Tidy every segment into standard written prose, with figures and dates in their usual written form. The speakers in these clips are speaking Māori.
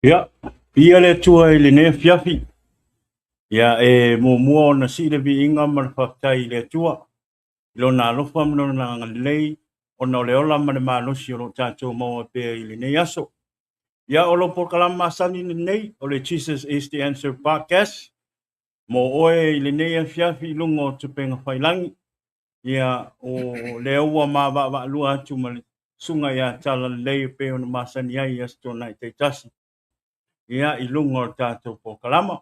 Ya, ia le tua i le ne fiafi. Ia mo mua ona si le vi inga ma le whaktai le tua. Ilo na alofa mno na ngalei. Ona o le ola ma le maanosi o lo tātou maua pēr i le nei aso. Ia o lo kalama asani le nei o le Jesus is the Answer podcast. Mo oe i le nei a fiafi lungo o tupenga whailangi. Ia o le ua ma wa lua atu ma le sunga ia tala lei pe ona masani ai asto na i te tasi. Ia i lungo o tātou kalama.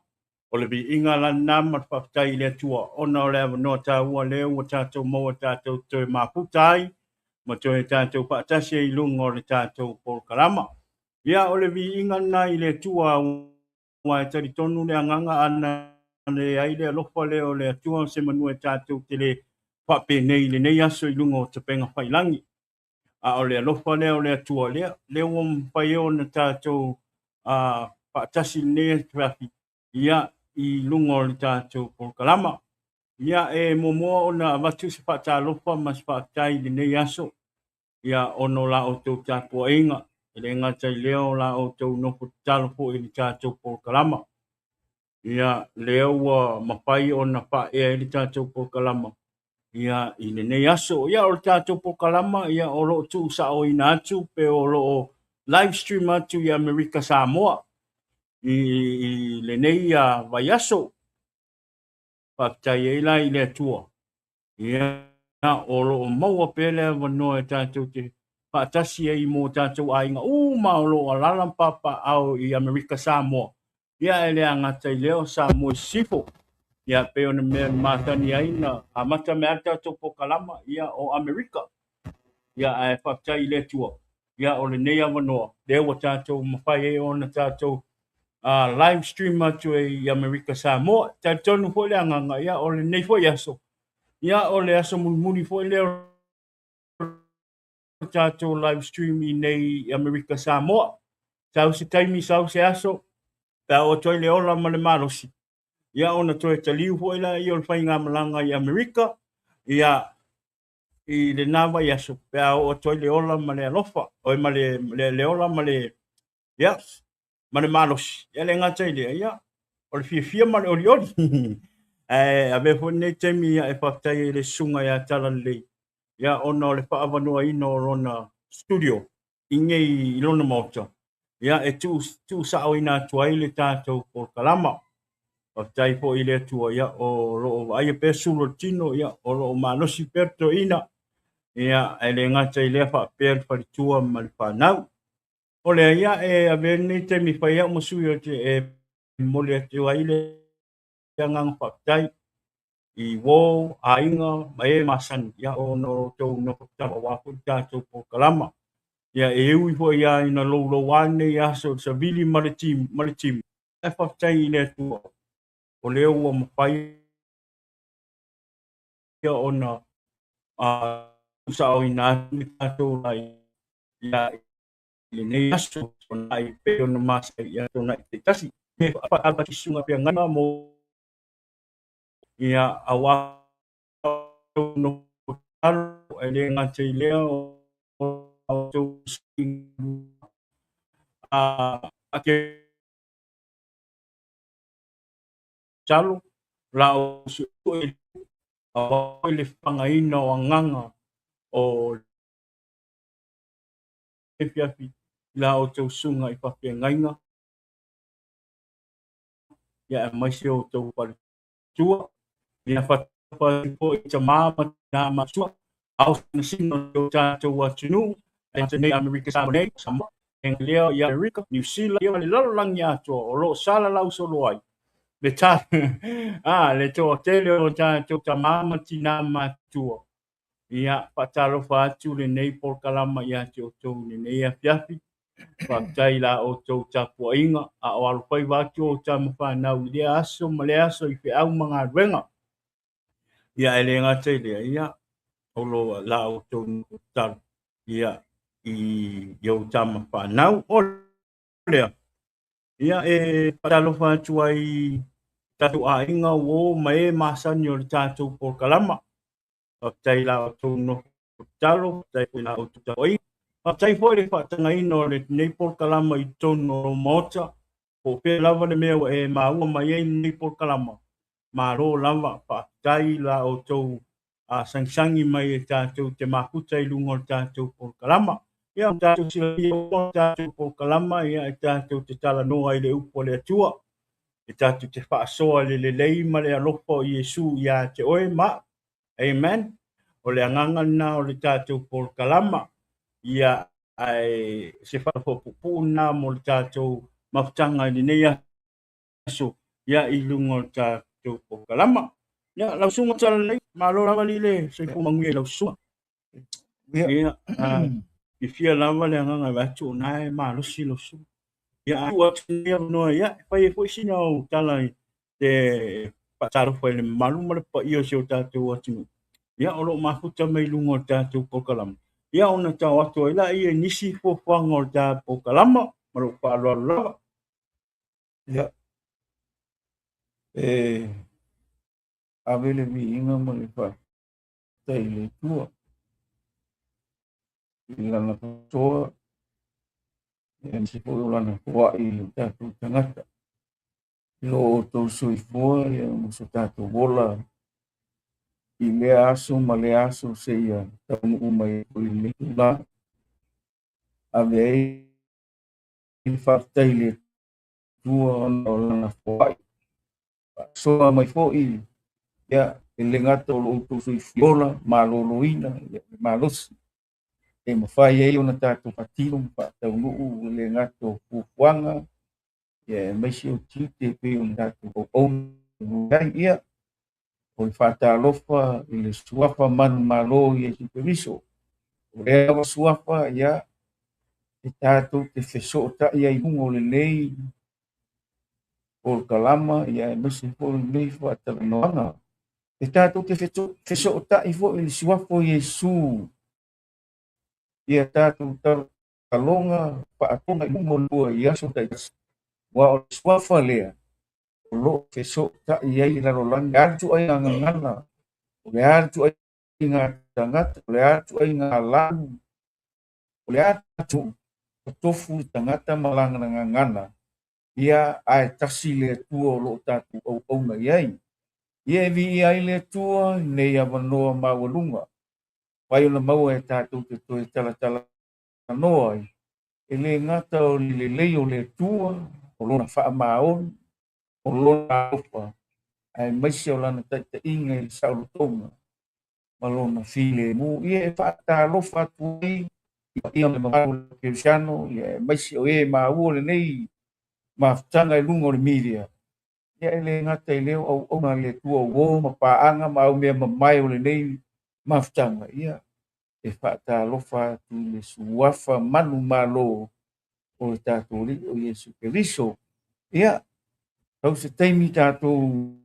O le bi inga la nama whaktai le tua ona o le no ta ua le ua tātou maua tātou toi maputai ma toi tātou paatasi i lunga o le tātou kalama. Ia o le bi inga na i le tua ua e tari tonu le anganga ana le ai le alofa le o le tua se manua tātou te le pape nei le nei aso i lunga o te penga whailangi. A o le alofa le o le tua le ua mpai o na tātou paatasi ne trafi. Ia i lunga o le tātou kalama. Ia e momoa ona avatu se whaatalofa ma se whaatai le nei aso. Ia ono la o tau tāpua inga. E le ngata i leo la o tau nopo talofo i le tātou kalama. Ia leo ua mawhai ona wha ea i le tātou kalama. Ia i le nei aso. Ia o le tātou kalama. Ia o lo tu sa o ina atu pe o lo live stream atu i Amerika Samoa. I le nei a vai aso. Whaktai e la i le atua. Ia o lo maua pele wanoa e tātou te whaatasi e i mō tātou ainga. Ma o lo alalam papa au i Amerika Samoa. Ia e le angata i leo Samoa sifo. Ia pe ona mea mātani aina. A mata mea tātou kalama. Ia o Amerika. Ia e whaktai i le atua. Ia o le nea wanoa. Lewa tātou mawhai e ona tātou live stream atu i Amerika Samoa. Tātonu fo le anganga. Ia o le nei fo yaso. Ia o le aso muni fo le tātou live stream i nei Amerika Samoa. Tau se taimi sau se aso. Pea o toi le ola ma le marosi. Ia ona toi taliu fo ila i o le whainga malanga i Amerika. Ia i le nawa i aso. Pea o toi le ola ma le alofa. Oi ma le ola ma le yes. Ma le marosi. Ia le ngata i le ia. O le fia ma le ori. A me fo nei taimi ia e whaktai le sunga ia tala lei. Ia ona o le whaavanoa ino o rona studio. Inge i lona mauta. Ia e tu sao ina tua i le tātou po kalama. Whaktai po i le atua ia o loo aia pesulo tino ia o loo manosi perto ina. Ia e le ngata i le whapea wharitua ma le whanau. O le ia e a vene te mi whai au masui o te e mole atua i le ngang whaktai. I wō, a inga, mai e masan, ia o no tau no tawa wapu tātou po kalama. Ia e ui fo ia ina lo wane ia so sa vili maritim. E whaktai i le tua. O leo ua mawhai ia o na usa o ina tātou lai. Ia i nei aso, o na i peo na masa ia tō na i te tasi. Me whaapati sunga pia ngana mo ia awa no talo e le ngata i lea o tau singu ake talo la o su e a le whangaina o nganga o le fiafi la o tau sunga i whapea ngainga ia e maise o tau pare tua ia whapea po i ta māma nā masua au sino o tātou atunu e te nei Amerika Samoa Leo ia Amerika New Zealand ia le lalolangi atua o lo sala lau solo ai le ta le to tele o tātou ta māma tina matua ia patalo fatu le nei por kalama ia te o tau le nei a fiafi whaktai la o tau tapua inga a o alwhai watu o tamu whanau i lea aso ma le aso i whi au mga ruenga ia e le ngata i lea ia o lo la o tau talu ia i iau tamu whanau o lea ia e patalo fatu ai tatu a inga o ma e masani o le tātou por kalama whaktai la o tau no talo tai la o tau tai foi le whaatangaina o le nei por kalama I tono o mota. O pe lava le mea e maua mai ei nei por kalama. Ma ro lava whaatai la o tau a sangsangi mai e tātou te makuta I lunga o tātou por kalama. Ia o tātou sila I o tātou por kalama ia e tātou te tala noa I le upo le atua. E tātou te whaasoa le lei ma le alofa o Iesu ia te oe ma. Amen. O le anganga na o le tātou por kalama. Ia ai se whaapopupu na mo le tātou mafutanga I nei aso. Ia I lunga o tātou por kalama. Ia lau sunga tala nei. Malo lava li le se pumanguia lau sunga. Ia I fia lava le anganga watu na e malo si lau sunga. Ia atu nia noa ia pai e foi sina o tala te pataro foi le malu ma le pa io se o tātou atu. Ia o lo mafuta mai lunga o tātou por kalama. Ia ona tau atu ai la ia nisi fofanga o tātou por kalama ma lo pa lo lava. Ia avele vi inga mo le fa tai le tua I lana toa e se po lana toa I tātou tangata lo tau soifoa ia mo so tātou wola I le aso ma le aso se ia tau umai o le tula ave ai whaftai le tua o lana toa soa mai fo I ia e le ngata o lo tau soifoa ma loloina ma losi e mawhai ei ona tātou patilo pa tau nuu le ngato fufuanga e maisi o tite pe ona tātou o ngai ia o I whātālofa I le suafa manu malo I e Superiso o le awa suafa ia e tātou te wheso o ta ia I hunga o le nei o kalama ia e maisi o le nei whātāloanga e tātou te wheso o ta I fo I le suafa o Iesu ia tātou talonga paatonga I hunga lua I aso ta wa o suafa lea o lo wheso ta I ai lalo langa atu ai ngangana o le atu ai ngā tangata o le atu ai ngā lau o le atu o tofu tangata malanga ngangana ia ai tasi le tua o lo tātou au aunga iai ia e vi ai le tua nei avanoa mawalunga pai ona maua e tātou te toe tala noa e le ngata o le lei o le tua o lona wha maon o lona opa ai maisi o lana taita inga I saulotonga ma lona file mu ia e whaatalofa tuai ia me mawaru Kirisiano ia maisi o maua le nei mafutanga I lunga o le milia ia e le ngata I leo au ona le tua uo ma paanga ma au mea mamai o le nei mafutanga ia e whaatalofa tu le suafa manu malo o le tātou li o Iesu Keriso ia tau se taimi tātou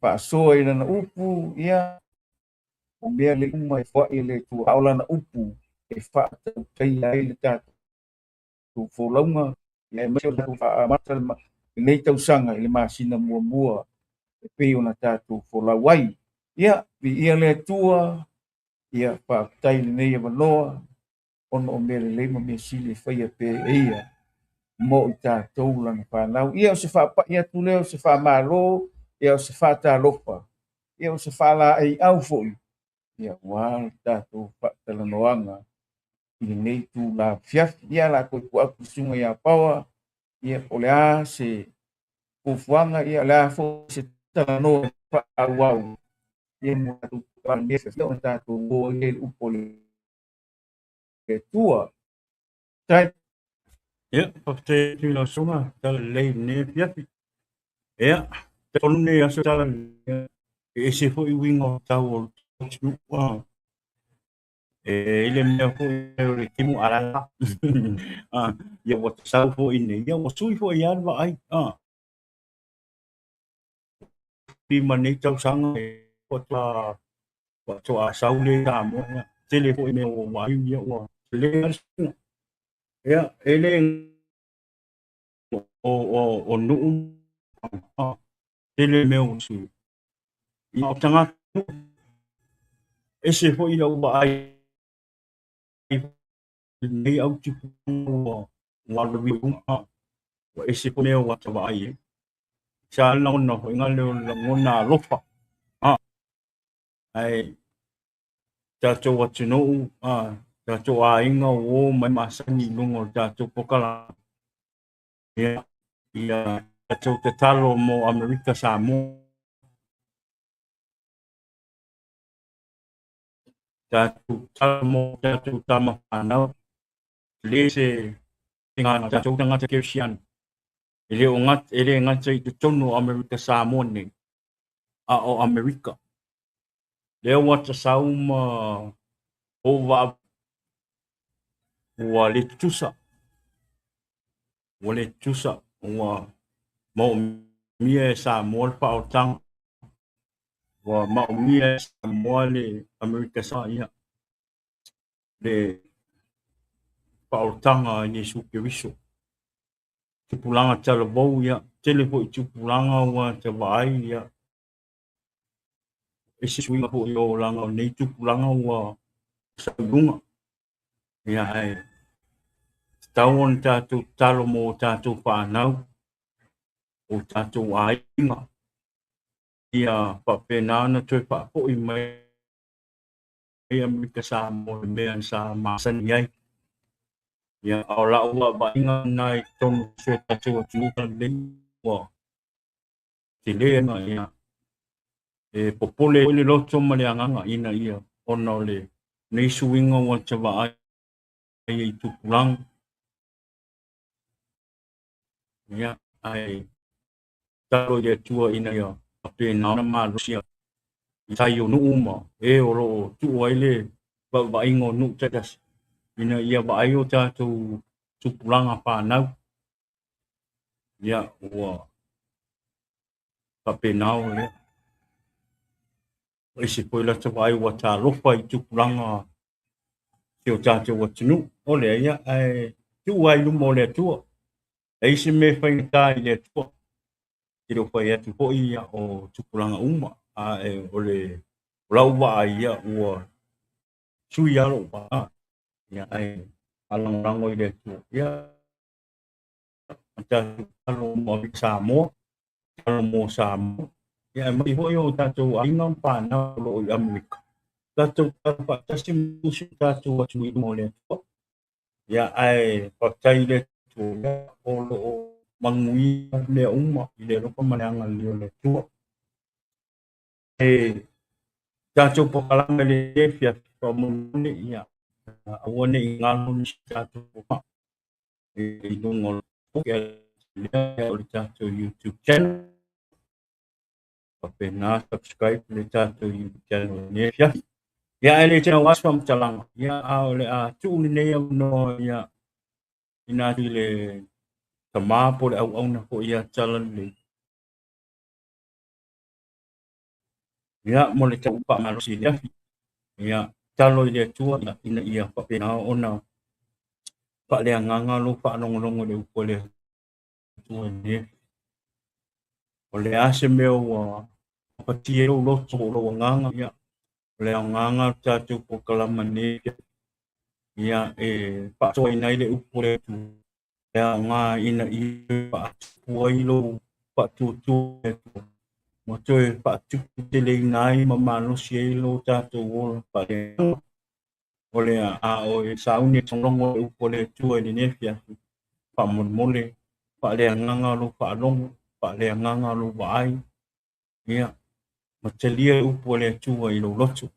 whaasoa I lana upu ia o mea le uma e whae le tua au lana upu e whaatau tai ai le tātou wholaunga ia e mai o tātou whaamata nei tau sanga I le masina mua e pei o na tātou wholau ai ia vi ia le tua ia whaatai le nei avanoa ono o mea le leima mea sile whaia pe eia mo I tātou lana whanau ia o se whaapa ia tu leo se whaamalo ia o se whaatalofa ia o se whaala ai au foi ia wā tātou whaatalanoanga I nei tu la fiafi ia la koe kua kusunga ia paua ia o le a se ufuanga ia le a fo se talanoa whaauau ia mo tātou whanau ia o tātou o le upo le tua tai Ia pafte tu la sunga tala lei ne fiafi. Ia te tonu ne aso tala e se fo I wingo tau o tunu ile mea fo I le timu arala. Ia wata sau fo I ne ia wasui fo I alwa ai. Pima nei tau sanga e wata a sau le ta mo tele fo I me o wai ia o le arsuna. Ia ele o nuu tele me o su. Ia o tanga ese fo i lau ai nei au tipu wa lo vi wa ese fo mea wa tava ai sa la ona fo inga leo la ngona lofa ai tatou atunuu tatou aiga ō mai masani luga o tatou pokala ia tatou tatalo mo Amerika Samoa tatou talo mo tatou tama whanau le se ngā tatou tangata keresiana ele ngata i te tonu o Amerika Samoa nei a o Amerika lea wata sauma o wa le tusa wa mo mia e Samoa le whaotanga wa ma mia e Samoa le Amerika sa ia le whaotanga ni suke wiso tupulanga tala bau ia telefo i tupulanga wa te vai ia ese suinga po i o langa o nei tupulanga wa sa lunga ia ai tauon tātou talo mo tātou whanau o tātou ainga ia whapenana toi whapo i mai e Amerika Samoa le mea sa masani ai ia au la ua ba inga nai tonu se tātou atuka le wa te lea ia e popole le loto ma le anganga ina ia ona o le nei suinga wa te wa ai i tupulanga ia ai talo ia tua ina ia ape na ma Rusia tai o nu uma e oro tu ai le ba ingo nu tadas ina ia ba ai o tatu tupulanga pa na ia wa ape na le ese poila te vai wa ta lofa i tupulanga te o tatu wa tunu o le ia ai tu ai lu mo le tua ai se me fai tai le tua tiro fai atu po ia o tupulanga uma a e ole lau wa ia ua sui alo wa ia ai alang rango i le tua ia ta alo mo Samoa alo mo Samoa ia mai ho yo tatou ainga pa na lo i Amerika tatou pa tasi musu tatou atu i mo le tua ia ai pa tai le tua o lo mangui le uma i le ropa mananga le tua e tatou pokalanga le fia pa mo ia awane i ngalo ni tatou pa e dongo ya le tatou YouTube channel pa na subscribe le tatou YouTube channel ni fia ya ele tena wasfam talang ya ole a tu ne no ya ina le tama po le au na po ya challenge le ya mo le tau pa ma si ya talo le tua ina ia pa na ona pa le nganga lo pa long le po le tua ni o le ase meo wa pa tie lo lo nganga ya le nganga tatu po kalama ni ya e pa so ina le upo le tu ya nga ina i pa puai lo pa tu mo toi pa tu te le nai ma mano si lo tatu o pa le o le a o e sauni tongongo upo le tu e ni fia pa mole pa le nganga lo pa long pa le nganga lo vai ya ma te lia upo le tu i lo lotu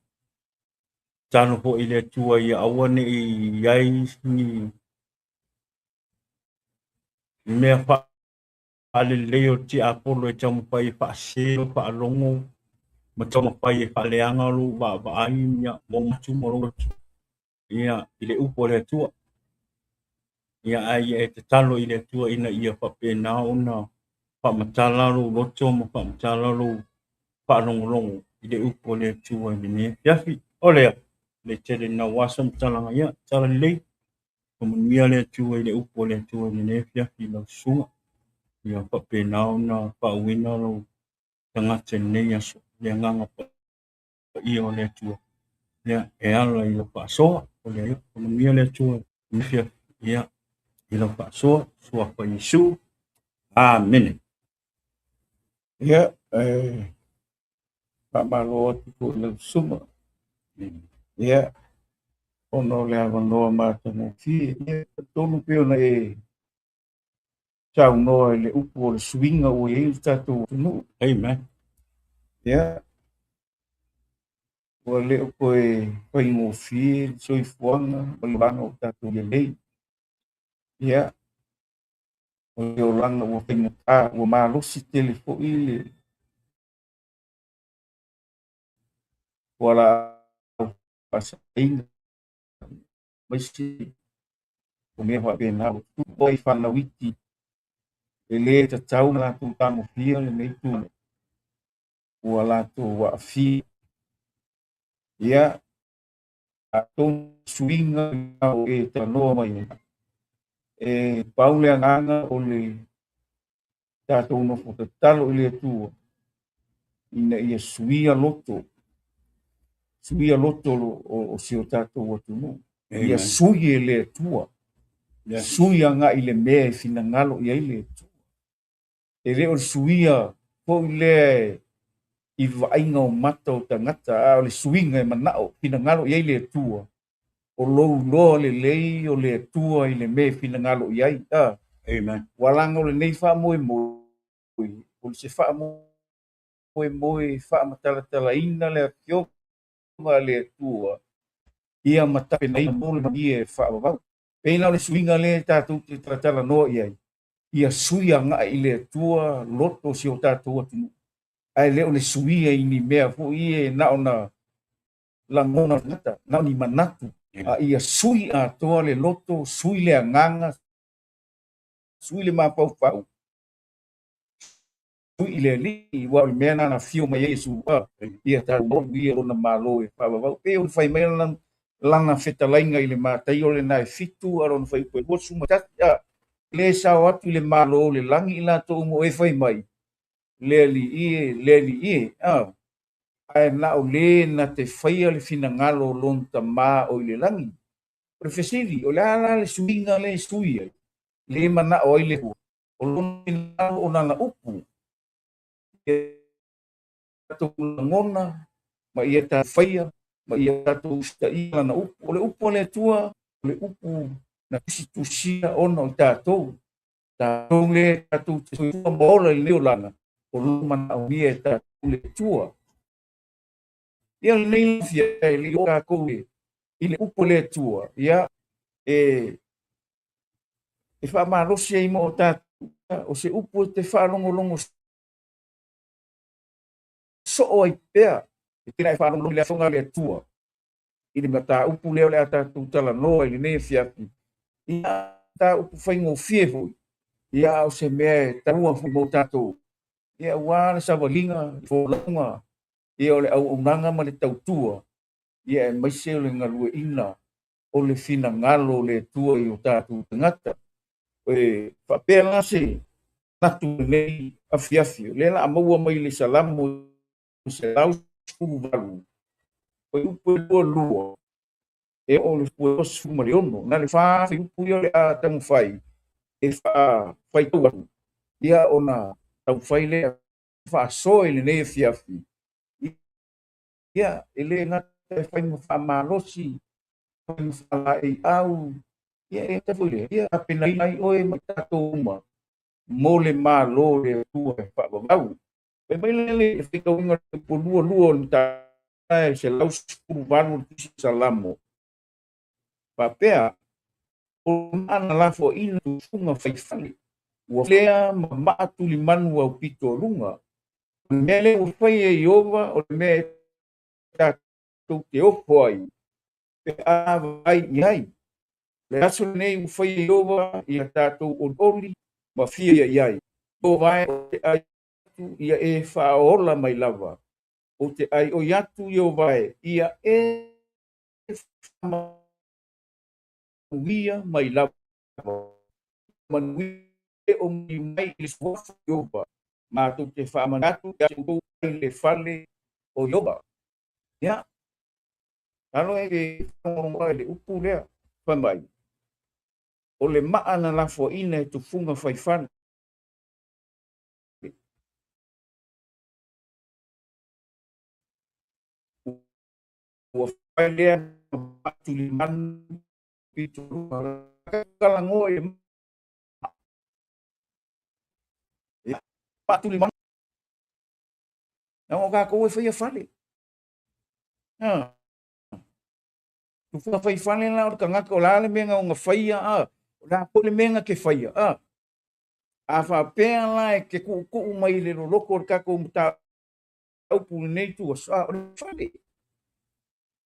tano po i le tu i awane i ai ni me pa ale leo ti apolo e tamu pai pa selo pa longo ma tamu pai pa le anga lo ba ai ya mo tu mo lo ya i le upo le tu ya ai e te talo i le tu ina ia pa pe na ona pa matala lo loto mo pa matala lo pa longo i le upo le tu ni ya fi ole le tele na wasam talanga ya tala le como mia le tu i le upo le tu ni ya fi lo sunga ia pa pe na ona pa wina lo tanga te nei aso le nganga pa i o le tu ia e ala i lo whaasoa, o le o le mia le tua, mifia, ia, i lo whaasoa, sua pa Isu, amen. Ia, whamaloa tuku le suma. Ia, ono le awanoa mātana fi, ia, tonu peo na tau noa le upu o le swinga o e tātou tunu. Amen. Ia, ua le upo paingo fi, soi fuanga, malibanga o tātou ia lei. Ia, o le olanga ua paingo tā, ua mālosi telefo i le wala pasainga. Maisi, o mea wa pena o tupo i whana witi. E le ta tau na tu tamo fia le nei tu. Ua la tu wa fi. Ia, a ton swinga o e ta noa mai. E paule anganga o le tātou no fo talo i le tua. Ina ia suia loto. Suia loto o sio tātou o tunu. Ia sui e le tua. Suia nga i le mea e fina ngalo i le tua. E leo suia po le i vainga o mata o tangata a le suinga e manao fina ngalo i le tua. O lou loa le lei o le tua i le me fina ngalo i ai. Amen. Walanga o le nei wha moe moe. O le se wha moe moe wha matala tala ina le akio ma le tua. Ia matape na ina mole ma ie wha wawau. Peina o le suinga le tātou te tratala noa i ai. Ia suia nga i le tua loto si o tātou atunu. Ai leo le suia i ni mea fu ie na ona langona ngata, na ni manatu. Ia sui a toa le loto, sui le anganga, sui le mapau pau. Sui le li, wa le mea na fio mai Yesu. Ia ta mo ia ona malo e pa wa pe o fai mai langa fetalainga i le matai o le nai fitu aron fai po o suma tata. Le sa atu le malo le langi la to mo e fai mai. Le li e ai na o le na te faia le fina ngalo lonta ma o le langi profesiri o la le suinga le suia le mana o ile o lonta o na upu to ngona ma ia ta faia ma ia to sta ia na upu o le upu le tua le upu na tusia ona ta to le ta tu mo le lana o mana o ia ta le tua. Ia nei fia li o ka koe i le upo le tua ia e fa malo se i mo ta o se upo te fa longo so o i pea e tira fa longo le fonga le tua i le mata upo le ata tu tala no i nei fia ia ta upo faingo fie fo ia o se me ta ua fo mo tato ia wa sa valinga fo longa ia o le au nanga ma le tautua ia mai se le ngalue ina o le fina ngalo le tua i o tātou ngata. E whapea se natu nei afiafio. Le la amaua mai le salamu se lau skuru valu. O upo lua. E o le fua suma le ono. Na le wha upo i o le a tamu whai. E whai tau atu. Ia o na tau whai le wha soe le nei afiafi. Ia e le ngata e whai mwha malosi. Fala e au ia e te fule ia apena ai oe matato uma mole malo le tua fa bau e mai le fica unha por lua ta se lau skuru valu tisi salamo papea o ana la fo ina funga fai fali o lea ma atu li manu au pito lunga mele o fai e iova o me ta te opo ai a vai ai le aso nei u fai ova ia tātou o oli ma fia ia ai o vai o te ai ia e whaola mai lava o te ai o iatu i o vai ia e manuia mai lava manuia o mai i swafu ioba ma tu te whamanatu ia tu le fale o ioba ia Alo e le upu lea whamai. O le maana la fo ina tu funga whaifan. Ua whai lea atu li manu pitu kalango e atu li manu. Nang o kako e whaia whale. Tu funga whaifane la o kangaka o la le menga o nga whaia a. O la po le menga ke whaia a. A whapea la e ke ku mai le loko o kako mta au puli nei tu o sa o le whale.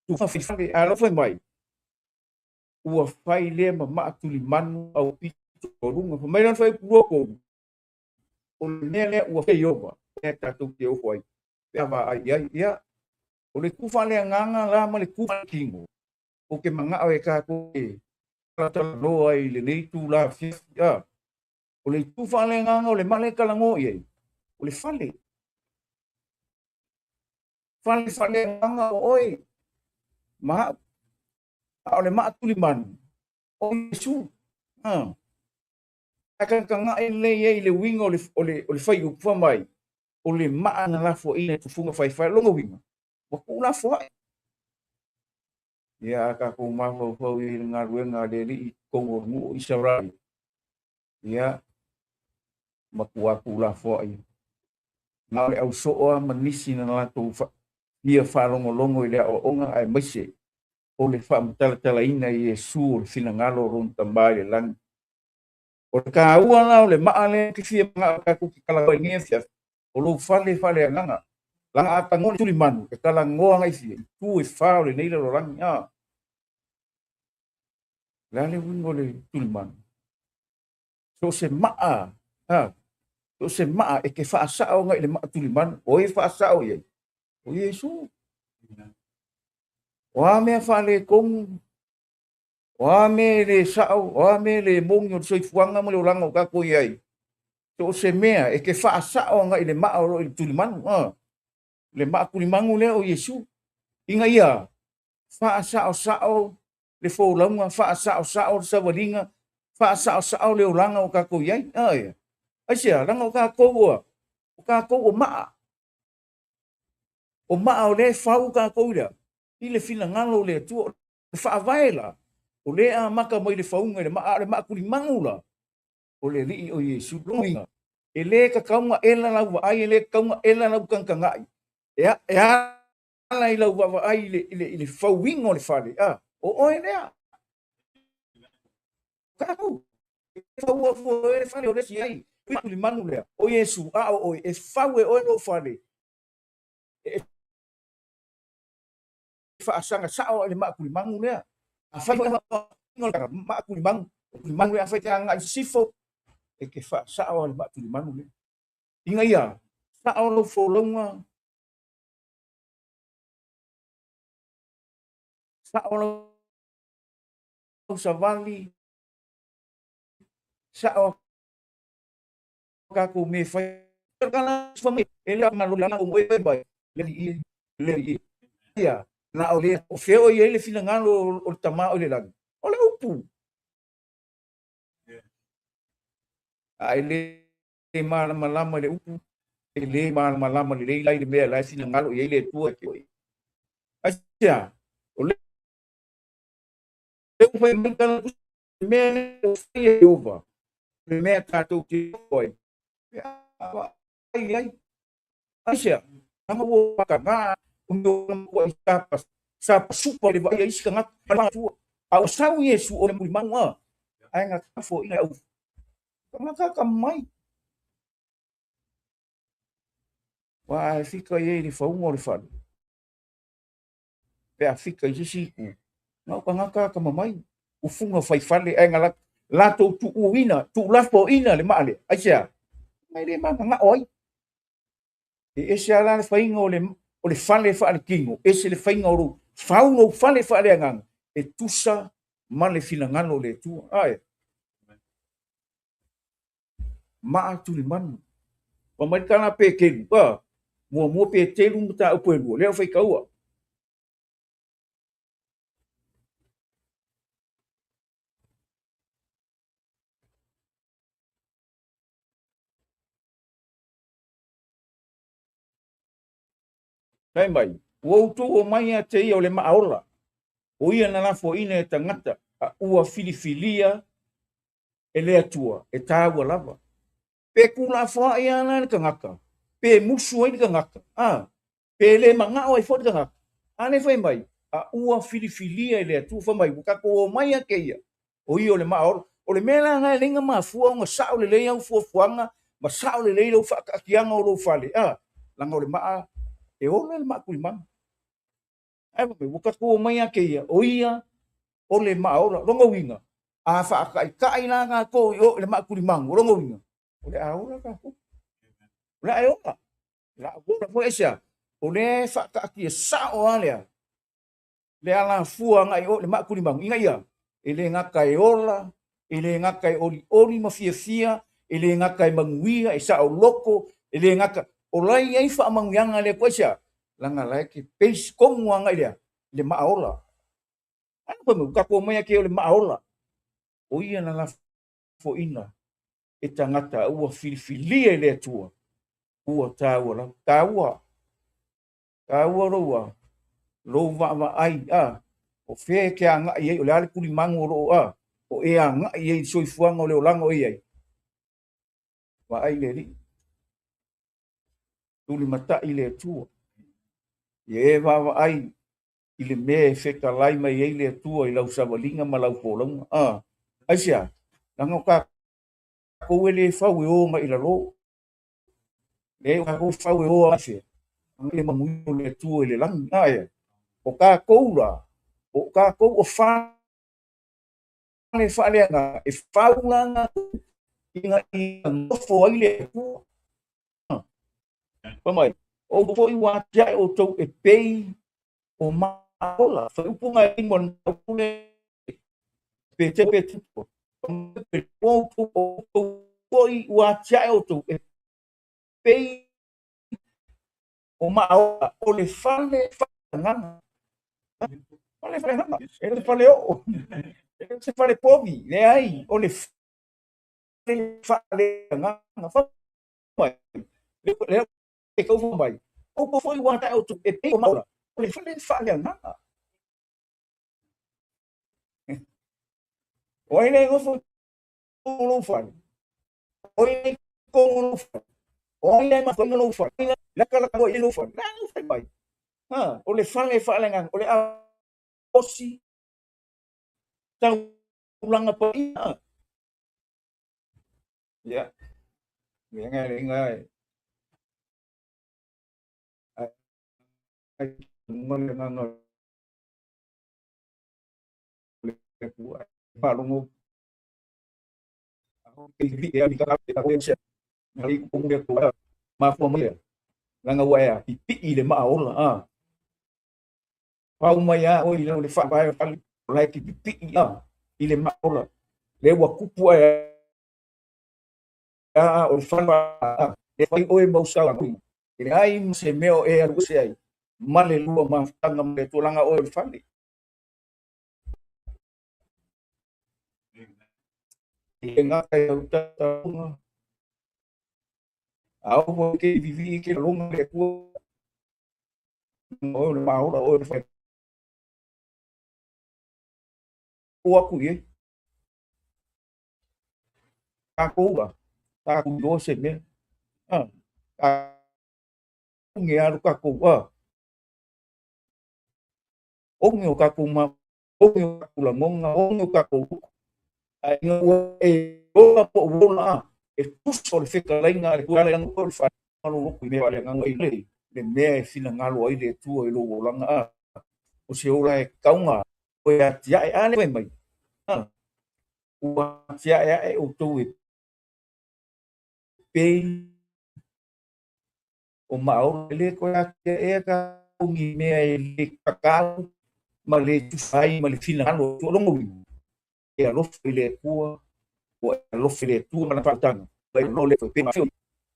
Tu whawhai a lo whai mai. Ua whai lea ma maatuli manu au pito o runga. Mai lan whai puoko. O le mea lea ua whai owa. Ea tātou te oho ai. Pea wa ai ai ia. O le kufa lea nganga la ma le kufa kingo. O ke manga o e kako e. Tala loa ai le nei tu la fifi a. O le kufa lea nganga o le male kalango i ai. O le whale. Whale nganga o oi. Maha o le maatuli manu o Yesu akan kanga ele le winga o le fai u fa mai o le maana la fo ina tu funga fai longa winga wa ku la fo ya ka ko ma fo i nga ruenga le ri ko mu Israel ya ma ku la fo ai na le au so o manisi na la tu ia fa longo ile o onga ai mese o le whaamutala ina i Yesu o le finangalo ron tambai le lang. O le ka ua na o le maa le ki fia mga kaku ki kalawai ngia fia. O lo fale anganga. Langa atangoni tuli manu. E kala ngoa ngai fia. Tu e whao le neila lo rangi. Lale wingo le tuli manu. So se maa. So se maa e ke wha sao ngai le maa tuli manu. O e wha sao iei. O Yesu. Wa mea whale kong. Wa me le sao, wa me le mongo so fuanga mo le langa o ka ko ai. So se mea e ke fa sao nga ile ma o le tulimanu, le ma kulimangu le o Yesu. Inga ia. Fa sao le fo langa fa sao sa walinga. Fa sao le langa o ka ko ai. Ai. Asia langa o ka ko o ma. O ma o le fa o ka ko ia. Ile fina ngalo le tu fa vaila. O lea maka mai le faunga le maa kuli mangula. O le rii o Yesu longa. E le ka kaunga ela lau wa ai, e le kaunga ela lau kankangai. E ala i lau wa ai le fauinga o le fale. O oe lea. Kako. E faua fua e le fale o le si ai. Kuli mangu lea. O Yesu a o oe. E fau e oe no fale. E faasanga sao le maa kuli mangu lea. A fai ma kulimang kulimang ya fai nga sifo e ke fa sa o ma kulimang le inga ia sa o lo folonga sa o lo savali sa o ka ku me fai kana fami ele ma lo lana o mo e bai le ia na o le o feo i ele fina ngalo o tama o le lang o le upu ai le malama le upu le malama le lai le mea lai fina ngalo i ele tua ke oi asia o le upu e mangala mea o fai e uva le mea tatou ke oi ai asia ama wo pakanga undo ko sa supa le vai isi kanga pa tu au sau Yesu o le manga ai nga fo ina au kanga ka mai wa fika ye ni fo mo le fa pe fika ye si ku na kanga ka mai u funga fai fale ai nga la to tu uina tu la fo ina le male ai sia mai le manga oi e ese ala le fai ngole o le fale fa al kingo ese le fai ngoro fauno fale fa le ngang e tusa male fina ngano le tu ai ma tu le man pa mai kana pe ke pa mo pe te lu ta o pe lu le fai kaua Kai mai. O tu o mai a te ia o le maaola. O ia na lafo ina e tangata a ua filifilia e le atua, e tāua lava. Pe kula foa ia ana ni kangaka. Pe musu ai ni kangaka. Pe le mangao ai foa ni kangaka. Ane fai mai. A ua filifilia e le atua fai mai. Kako o mai a keia. O ia o le maaola. O le mea ngai lenga mafua o nga sao le lei au fuafuanga. Ma sao le lei lau whaakakianga o lau fale. Langa o le maa. E ola le maa kulimanga. Ai mai. Kako o mai a keia. O ia o le maaola. Rongo winga. A whaakakai na ngā ko o le maa kulimanga. Rongo winga. O le aola kako. O le aola. La aola po esa. O le whaakakia sao alea. Le ala fua ngai o le maa kulimanga. Inga ia. E le ngaka e ola. E le ngaka e oli ma fia. E le ngaka e manguia. E sao loko. E le ngaka. O lai ai wha manguianga le po esa. Langa lai ke peis kongu anga ilea. Le maa ola. Ano pa mo. Kako mai ke o le maa ola. O ia na la fo ina. E tangata ua filifilia le atua. Ua tāua la. Tāua roua. Rou wa ai. O whea ke a ngai ei. O le ale kuli mango roa. O e a ngai ei soifuanga o le olanga o ei. Wa ai le ri. Tuli mata i le atua. Ie wa ai. I le mea e wheka lai mai ei le atua. I lau sawalinga ma lau pōlaunga. Aisia. Langa o ka kou ele whau e o ma ila ro. Le o ka kou whau e o a whea. Ang le mamui o le atua i le langi. Aia. O ka kou la. O ka kou o whane whaleanga. E whau langa. Inga i ngofo ai le atua. Pamai. O po i wā tia o tau e pei o maola. Whaupunga i mon taupule. Pe te pe tupo. Pe po i wā tia o tau e pei o maola. O le whale whalangana. Whale whalangana. E le whale o. E le whale povi. Le ai. O le whale whalangana. Pamai. Le e kau whamai. O po foi wā tia o tau e pei o maola. O le whale whalangana. O ai nei ngofo lo whale. O ai nei kongo lo whale. O ai nei mawhainga lo whale. Laka laka o i lo whale. Nā lo whale mai. O le whale whalenga. O le a osi. Tau ulanga pa ina. Ia. Ia ngai ngai. Ai ngone ngano. Le kuai. Palungo. Ako kibi ya di kakap ko siya. Ngali kung dia ko. Mafo mo ya. Langa waya. Pipi le maola. Pau mai a o ile le fa vai fa lai ki pipi ile maola. Le wa kupu o fa e fai o e mau sa ku. Ile ai se meo e alu se ai. Male lua ma tanga me to langa o fa ni. E nga ka o ta au po ke vivi ke longa le ku o le maola o fa o aku ye. Ka ko ba. Ta ku do se me. Nge aru ka ko onge o ka ko ma onge o ka ko la monga onge o ka ko ai ngo e o po wona e tuso le feka lainga le kula le ngol fa no ku me vale nganga ile le me fina ngalo ai le tu e lo langa o se ora e kaunga o ya tia e ane mai o tia e o tu e pe o mau le ko ya e ka ungi me le kakao ma le tu fai ma le fina ngalo to lo mo e lo le kua o lo le tu ma fa tanga e no le pe ma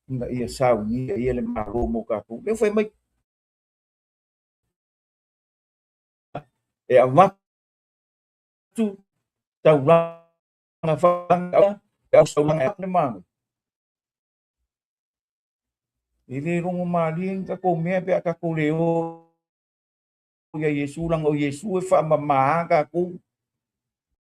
nga ia sau ni ia le malo mo ka ku le foi mai e a ma tu tau la nga fa e au sau nga ne ma Ele rongo mali ka ko me pe ka ko leo ya Yesu lang o Yesu fa mama ka ko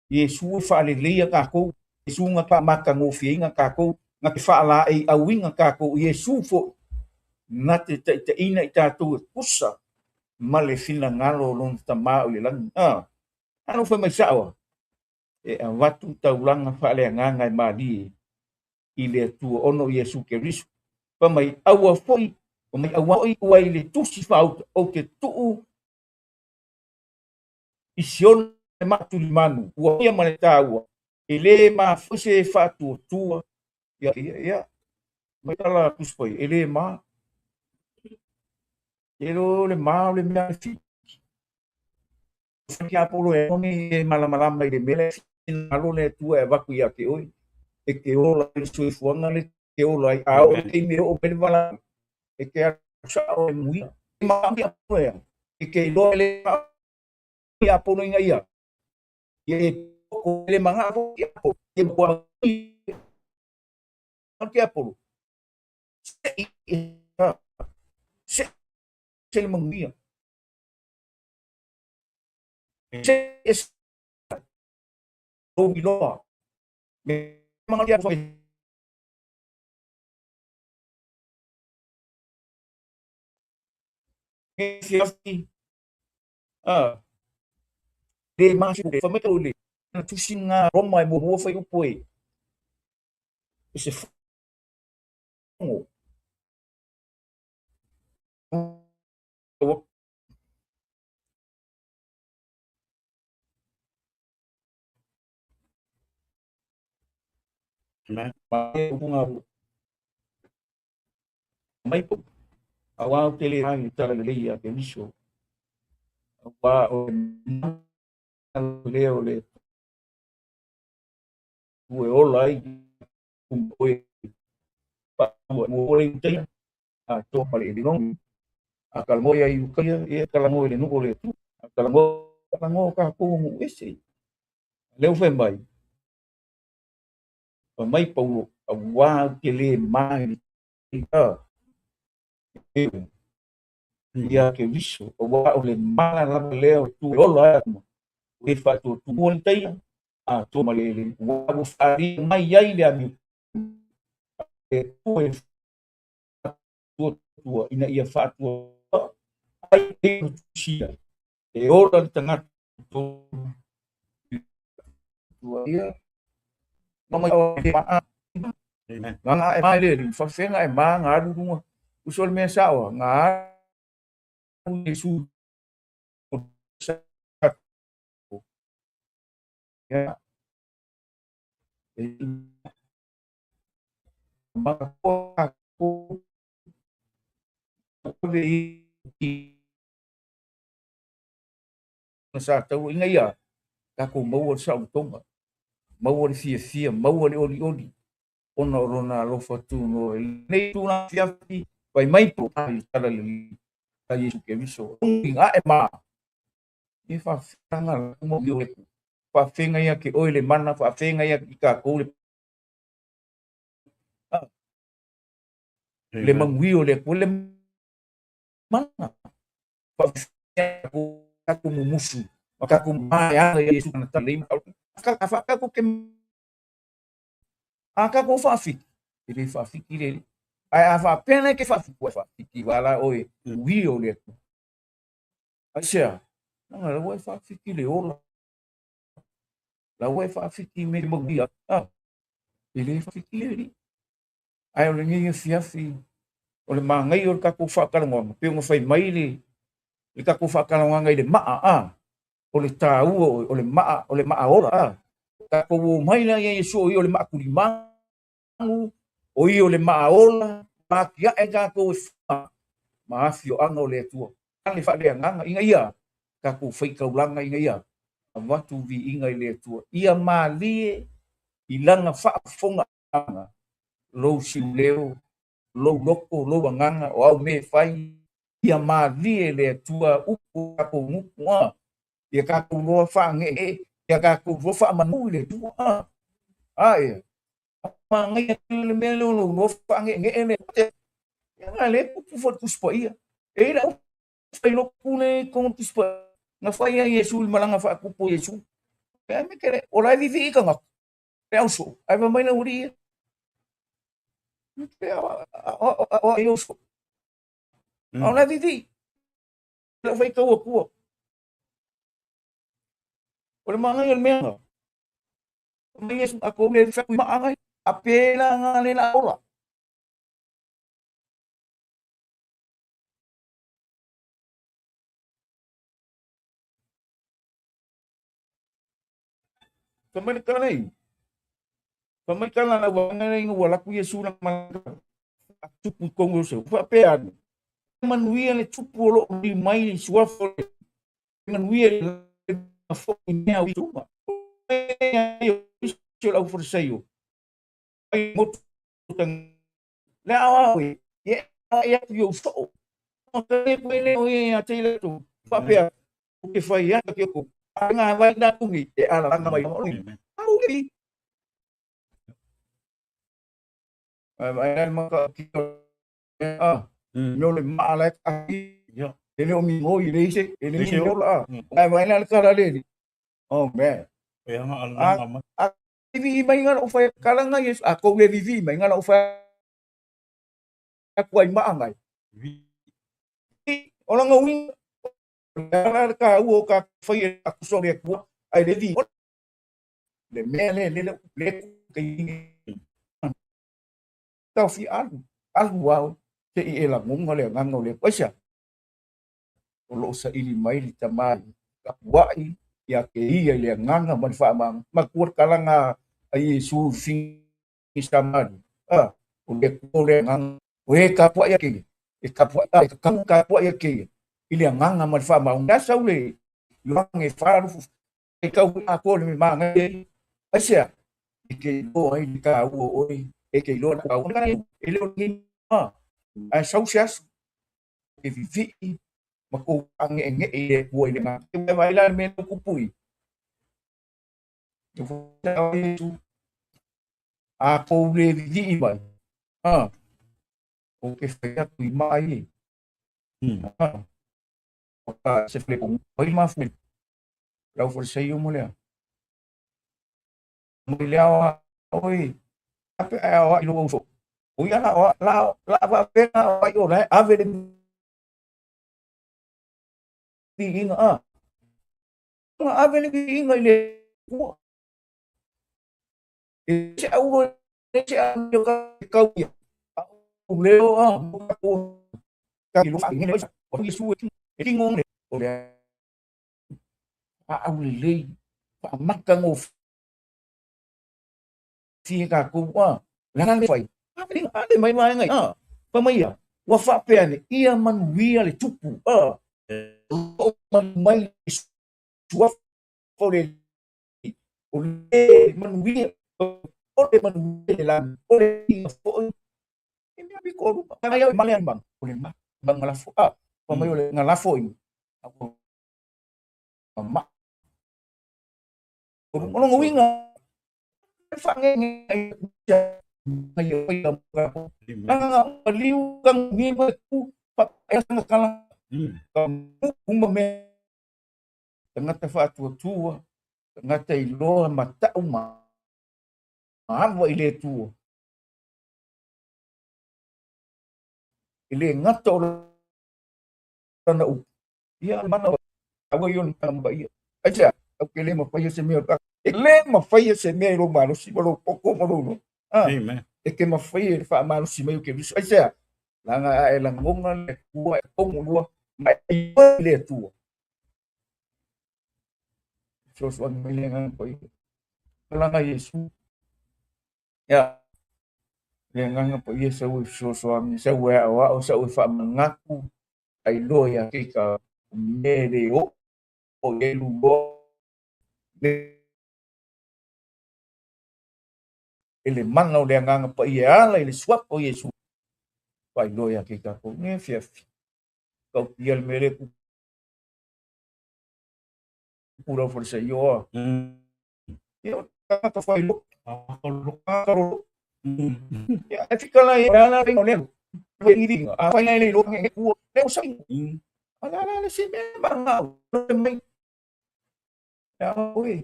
Yesu fa le le ka ko Yesu nga pa maka ngo fi nga ka ko nga fa la ai a winga ka ko Yesu fo na te ina ta tu pusa male fina ngalo lon tama o le lang ano fa mai sawa e a watu taulanga fa le nganga mali ile tu ono Yesu ke risu pa mai awa foi pa mai awa i le tusi fa o ke tu ision matu limanu ua ia maleta ua ele ma fose fa tu ya mai tala kuspai ele ma elo le ma le mea fi ki apolo e oni malama ile mele alo le tu e vaku ya ke oi e ke ola i sui fuanga le ke ola i ao e me o pele vala e ke a sa o mui ma ki apolo e ke lo le ki apolo inga ia e ko le manga ko ki apolo e ko ki apolo se le mangia se es o bilo me manga dia foi se assim de mais de foi meto le na tu singa roma e mo foi o poi esse fongo Amen. mai po awa tele hang tala le ya ke miso awa o le ue ola ai ue pa mo le te a to pale di long a kalmo ya yu ka e kalmo le no le tu a kalmo ka ko ese le fe mai pa mai po awa tele mai ka ya ke miso awa o le mala la le tu ola e fa tu mo le te a to male le wa bu fari mai ya ile ami e tu tua ina ia fatua ai e sia e ora tanga tua ia mama o ma Amen. nga e mai le fa fenga e ma nga du usol me sawa nga su ya ma ko le sa tau inga ia ka ko mau sa tonga mau le fia mau le oli ona rona lo fatu no nei tu na fiafi vai mai po ai tala le ka Yesu ke viso inga e ma e fa fanga mo yo fa fenga ia ke oile mana fa fenga ia ki ka ko le mangwi o le ko le mana fa fenga ko ka ko musu maka ko mai a Yesu na tala ka fa ka ko ke aka ko fa fi ele fa fi ki le ai a fa pena ke fa fi ko fa ki wala o wi o le asia nga la wa fa fi ki le ola la wa fa fi ki me mo bi ele fa fi ki le ai o le ngi fi fi o le mangai o ka ko fa ka ngo pe ngo fai mai le ka ko fa ka ngo ngai le ma o le ta o le ma ora ka ko mai na ye so o le ma ku ma o i o le maaola ma kia e ka ko ma afio anga o le tua ale fa le nganga inga ia ka ko fai ka ulanga inga ia watu vi inga i le tua ia malie i langa fa fonga anga lo sileo lo loko lo nganga o au me fai ia malie le tua upu ka ko ngupua ia ka ko lo fa nge ia ka ko lo fa manu le tua ai mangai le melo no fa nge nge Nga le ku fo tu spa ia. E la fai lo kune kon tu spa. Nga fai ia Yesu malanga fa ku po Yesu. Ka me kere ora vivi ka nga. Pe auso. Ai va mai na uri. Pe a Yesu. Ora vivi. La fai ka ku. Ora mga yun meya. May Yesu ako me fa ku maangay. Apela nga nila ora. Pamay ka na wala na wala ku Yesu lang man tupu kong Yesu. Fa pean. Manuia le tupu lo di mai suafo. Manuia le fo ni au tuma. Yo la for sayo. Ai mo tang la awe. Ye ya yo so. Ke ko le o ya tele tu. Fa pean. Ke fa ya ke ko. Nga vai na ku ni e ala nga mai. Au ni. Ai maka no le malak ai Yo. ele o mingo ile ise ele mingo la ai vai na kara le oh man Kaya nga alam naman. vivi mai nga o fa kala nga yes ako le vivi mai nga o fa ako ai maangai ola nga wing kala ka u ka fa ako so le ko ai le vi le mele le ke tau fi al wow te i ela ngunga le nganga le paisa o lo sa ili mai li tamai ka wai ya ke ia le nganga man fa mang makur kalanga ai su fin istaman o le ngang o e ka po ya ke e ka po ai ka po ya ke ile nganga man fa mang da sau le yung e fa ru e ka ko le mang e paisa ke o ai ka o e ke lo na ka o e lo ni ai sau sias e vivi mako ang enge e buhay nga e vai la me ko pui a ko le vivi ba o ke fa tu mai se fle ko oi ma fle la for se yo mo le oi ape a lo so o ya la va pena va yo la ave de inga ave de inga le se au se au ka ka ya leo ko ka lu fa ngene o ni su e ngong le o le au le fa makka ngo fi ka ku la na le fai ade mai mai ngai pa mai ya wa fa pe ane ia man wia le tupu o man mai suwa fo le o le man wia o le man wia la o le fo ini abi ko pa ya male bang o le bang ngala fo pa mai o le ngala fo ini ako ma o no winga fa nge ayo ko liu kang ni ba ku pa ya sang kala kung me tanga ta fa tu tanga ta ilo mata uma ava ile tu ile ngato na u ya mana awa yon tamba ya aja akele mo pa se me ele mo fa se me lo malo si lo poco mo lo Amen. e ke mo fa fa malo si me ke biso aja la nga e la ngonga le ku e pong lo mai ile tu so so ang mili nga po wala nga Yesu ya nga po Yesu so so ang sa wa o sa fa mangaku ay lo ya ke ka mere o ye lugo ele mano le nga pa ia la ele swap o Yesu pa lo ya ke ka ko ne fief ko piel mere ku pura força yo yo ta fa lo ya fica lá na Ini apa yang ini lo nge ku le usai ala si me banga me ya we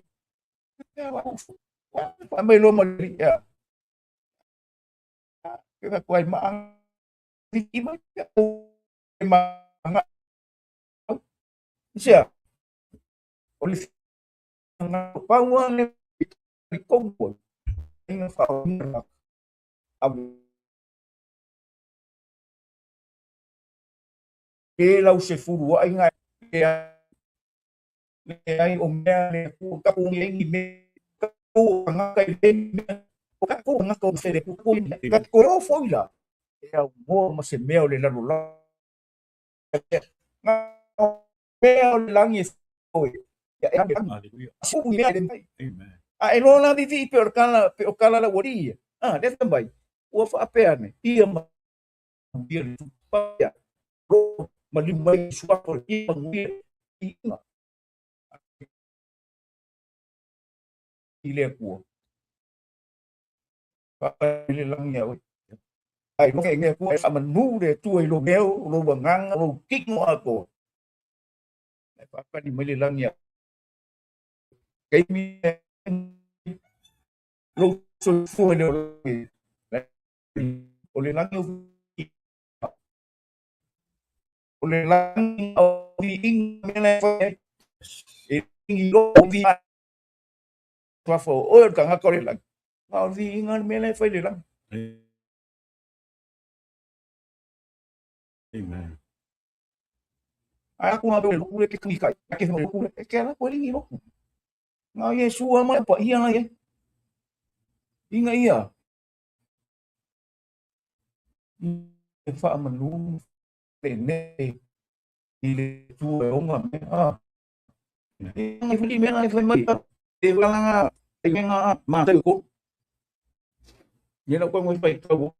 ya wa me lo mali ya ka kwai ma ang di ma ya ma nga sia oli nga pa wa le ko ko nga fa ab ke lau se furu ai nga ai o mea le ku ka ku ngi me ka ku nga kai le ka ku nga ko se le ku ka ko ro foi la e au mo ma se meo le la la nga meo le langi foi ya e Hallelujah. su ku mea le mai Amen. a e no na vivi pe o kala la woria de tambai o fa pe ane ia ma ia le pa ya ro ma li mai su ko ia ma ia ile ku pa le langi ya ai nó nghe của em mình mu để chui lô béo lô bằng ngang lô kích nó cổ phải đi mới lên nhỉ cái mi lô xui phui đều ô lên lăng ô lên lăng đi in mi lên phải in lô đi qua phố ôi cả ngã coi lên lăng vào gì ngon mi lên phải lên lăng Amen. aku ngabe lu kule ke kai ke lu kule ke la ko li lo nga yesu ama pa iya nga ye inga iya fa man lu te ne ile tu o nga me ngai fuli me ngai fa mai te la nga te nga ma te ko ni la ko ngoi pa to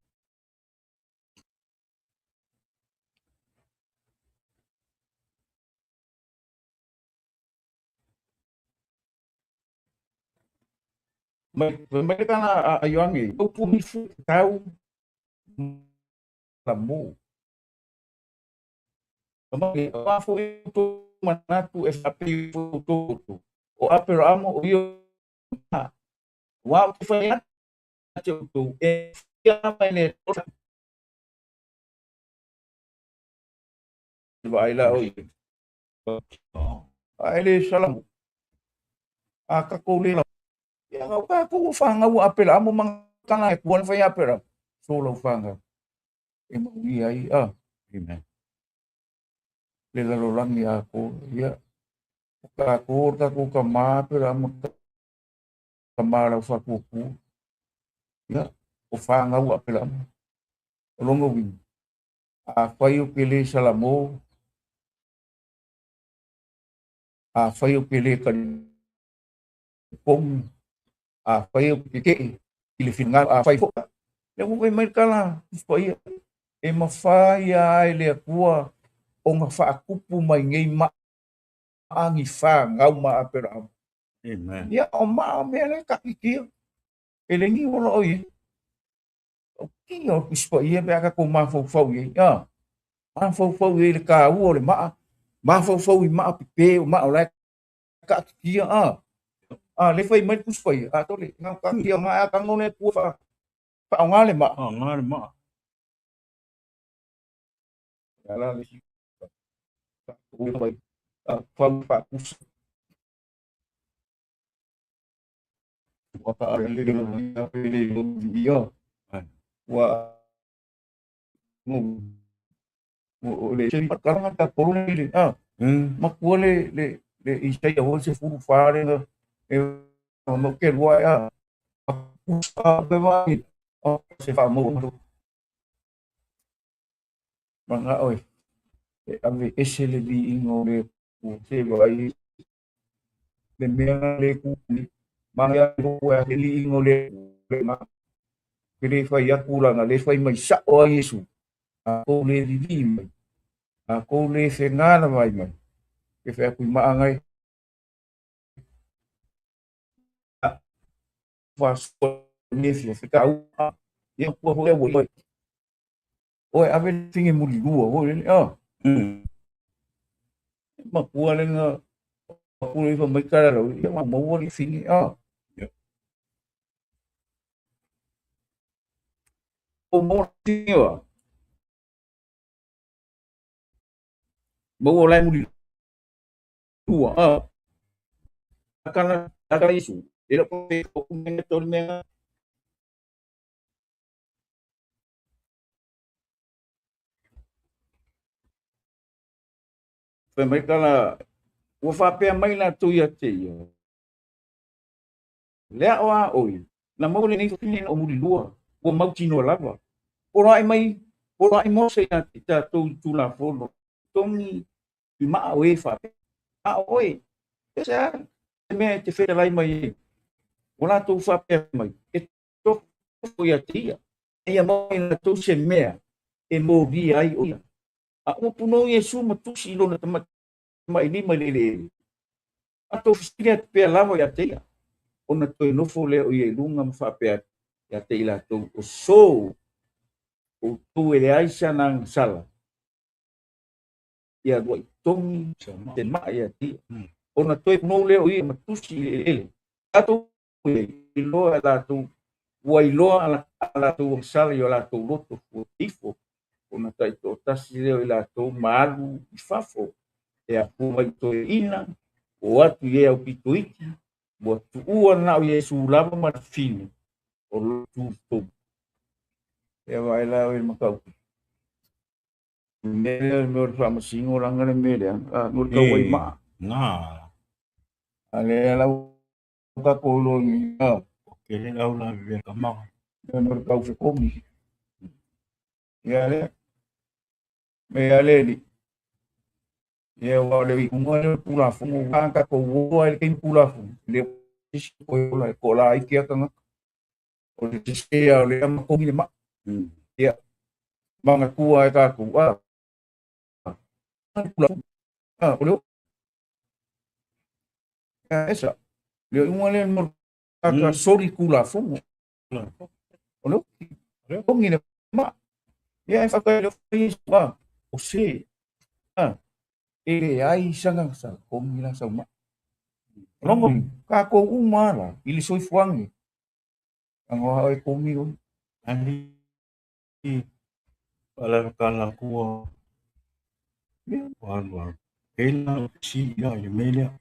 mai ka na ayong e o pu mi fu tau la mu ma pa fu tu mana tu FP fu tu o apero amo o yo wa tu fa ya tu e ya mai ne vai la o ai le salam ka ko le ya ka ko fa nga wa apelo amo mang kana e kuan fa ya apero solo fa nga e mo ai Amen. le la lo lang ya ko ya ka ko ka ma pero amo ka ma la fa ko ya o fa nga wa apelo amo longo wi a fai o pele salamo a fai o pele kan pom a fai o pike ile finga a fai fo le mo mai kala fai e ma fai ai le kua o nga fa kupu mai ngei ma angi fa ngau ma apero Amen. ya o ma me le ka ki ele ni o lo ye o ki o pispo ye be ka ko ma fo ye ya ma fo ye le ka u le ma fo i ma pe ma o le ka ki le fai mai pispo ye to le nga ka ki ma ka ngone ku fa nga le ma Oh, ngare ma. ya la le ku fai fa ku wa ka le le pe le yo wa mo le che ka nga ta ko le ma ku le i sai o se fu fa le e mo ke wa ya be vai se fa mo manga oi ave ese le di ingo le ku se vai le mea le ku manga ko ya le ingo le ma ke le fai aku la le fai mai sa o Yesu a ko le di mai a ko le se ngana mai mai ke fa ku ma ngai fa so ne se ka u ya ko le wo Oi, ave tinge muli lua, oi, ma kua le nga, kua i fa mai kara rau, ia ma maua li fingi, o maua tinge wa, maua lai muli lua, akana isu, ila ko te kumenga tol menga, fa mai kala, ua fa pe mai na tu ia te ia, lea oa oi, na maua le nei fingi o muli lua, ua mau tino lava, ora ai mai, ora ai mo se na ta tu la fono, tongi i maa oe fa, oe, esa, me te fere lai mai, ora tu fa pe mai, e to foi a tia, e a mãe na tu se mea, e mo vi ai oia, a o puno Yesu ma tu si lo na mai ni mai le, a to fikia pe lava ya tia, ona to no fo le o ye lunga ma fa pe ya te ila tu o so o tu ele aisa nang sala, ia doi tongi te ma ya tia, ona to no le o ye ma tu si le, a to i lo la tu wailoa ala tu sala yo la tu loto fu tifo ona tai to tasi leo la tu malu i fafo e a pu mai to ina o atu ye au pituiti bo tu ua na o Yesu lava ma fini o tu tu e vai la o makau me me o fa masingo langa le me le no ka wai ma nga ale la ka ko lo ni ke le au la ve ka ma no ka u fe komi ya le me ale ni ye wa le kunga le pula fungu ka ko wo le kin pula fungu le ko la ko la ai kia kanga o le tise ya le ma ko ni ma ya manga kua e ka ku pula o le esa le unga le no ka sori kula fungu o le ko ni ma ya fa ka le fi ma o se ele ai sanga sa ko ni la sa ma longo ka ko umara ili soi fuangi ang wa ai ko mi ani ala ka la ku wa ela si ya ye mele